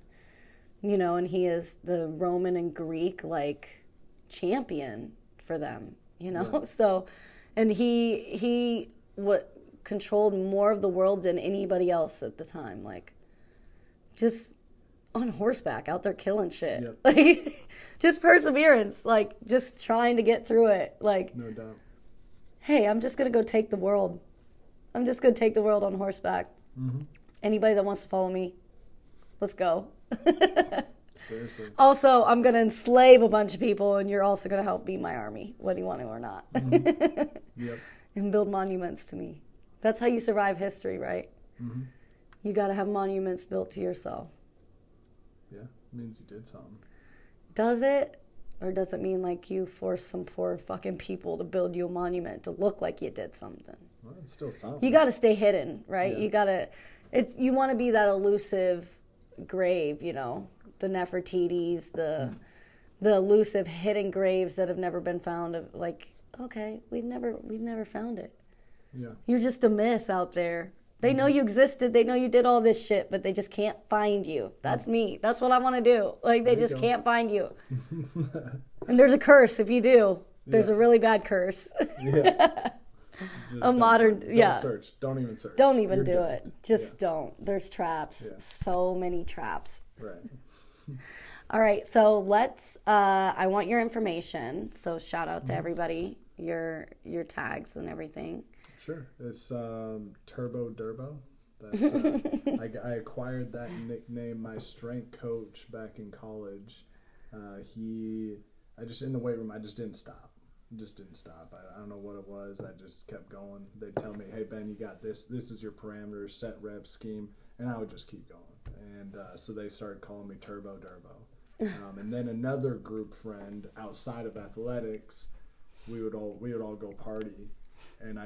and he is the Roman and Greek like champion for them, So, and he controlled more of the world than anybody else at the time, like just on horseback out there killing shit, like just perseverance, like just trying to get through it, like no doubt. Hey, I'm just gonna go take the world. I'm just gonna take the world on horseback. Mm-hmm. Anybody that wants to follow me, let's go. Seriously. Also, I'm going to enslave a bunch of people, and you're also going to help be my army, whether you want to or not. Yep. And build monuments to me. That's how you survive history, right? Mm-hmm. You got to have monuments built to yourself. Yeah, it means you did something. Does it? Or does it mean like you forced some poor fucking people to build you a monument to look like you did something? Well, it's still something. You got to stay hidden, right? Yeah. You want to be that elusive grave, you know, the Nefertiti's, the elusive hidden graves that have never been found. Of like, okay, we've never found it. Yeah. You're just a myth out there. They know you existed. They know you did all this shit, but they just can't find you. That's me. That's what I want to do. Like, they just can't find you. And there's a curse if you do. There's a really bad curse. Yeah. Don't search. Don't even search. Don't even You're do done. it. Just don't. There's traps. Yeah. So many traps. Right. All right. So let's, I want your information. So shout out to everybody, your tags and everything. Sure. It's Turbo Durbo. That's, I acquired that nickname, my strength coach back in college. In the weight room, I just didn't stop. I don't know what it was. I just kept going. They'd tell me, hey, Ben, you got this. This is your parameters, set rep scheme. And I would just keep going. And so they started calling me Turbo Durbo. And then another group friend outside of athletics, we would all go party. And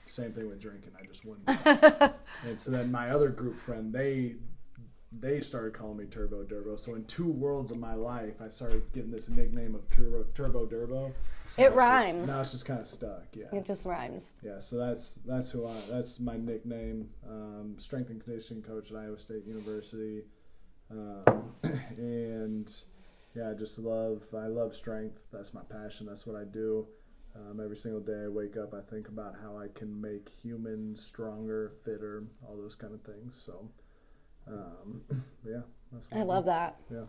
same thing with drinking. I just wouldn't stop. And so then my other group friend, they started calling me Turbo Durbo. So in two worlds of my life, I started getting this nickname of Turbo Durbo. So It rhymes. Now it's just kind of stuck. Yeah. It just rhymes. Yeah. So that's my nickname. Strength and conditioning coach at Iowa State University. And yeah, I love strength. That's my passion. That's what I do. Every single day I wake up, I think about how I can make humans stronger, fitter, all those kind of things. So, yeah. That's what I love that. Yeah.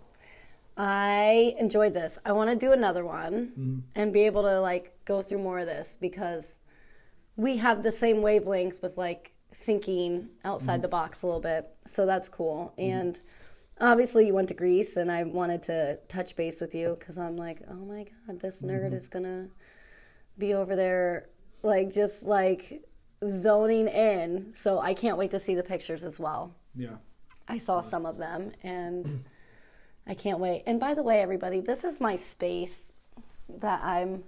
I enjoyed this. I want to do another one and be able to like go through more of this because we have the same wavelength with like thinking outside the box a little bit. So that's cool. And obviously you went to Greece and I wanted to touch base with you because I'm like, oh my God, this nerd is going to be over there like just like zoning in. So I can't wait to see the pictures as well. Yeah. I saw some of them and I can't wait. And by the way, everybody, this is my space that I'm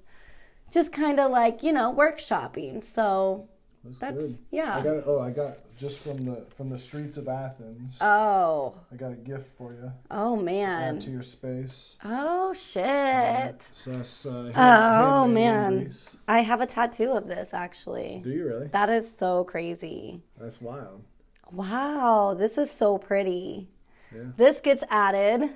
just kind of like, workshopping. So that's good. yeah. I got just from the streets of Athens. Oh. I got a gift for you. Oh man. Add to your space. Oh shit. So that's Oh handmade in man. Greece. I have a tattoo of this actually. Do you really? That is so crazy. That's wild. Wow, this is so pretty. Yeah. This gets added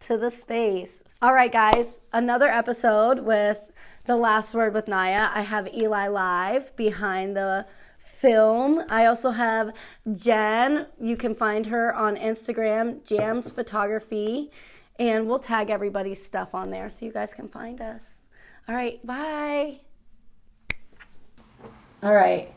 to the space. All right, guys, another episode with The Last Word with Naya. I have Eli live behind the film. I also have Jen. You can find her on Instagram, Jams Photography, and we'll tag everybody's stuff on there so you guys can find us. All right, bye. All right.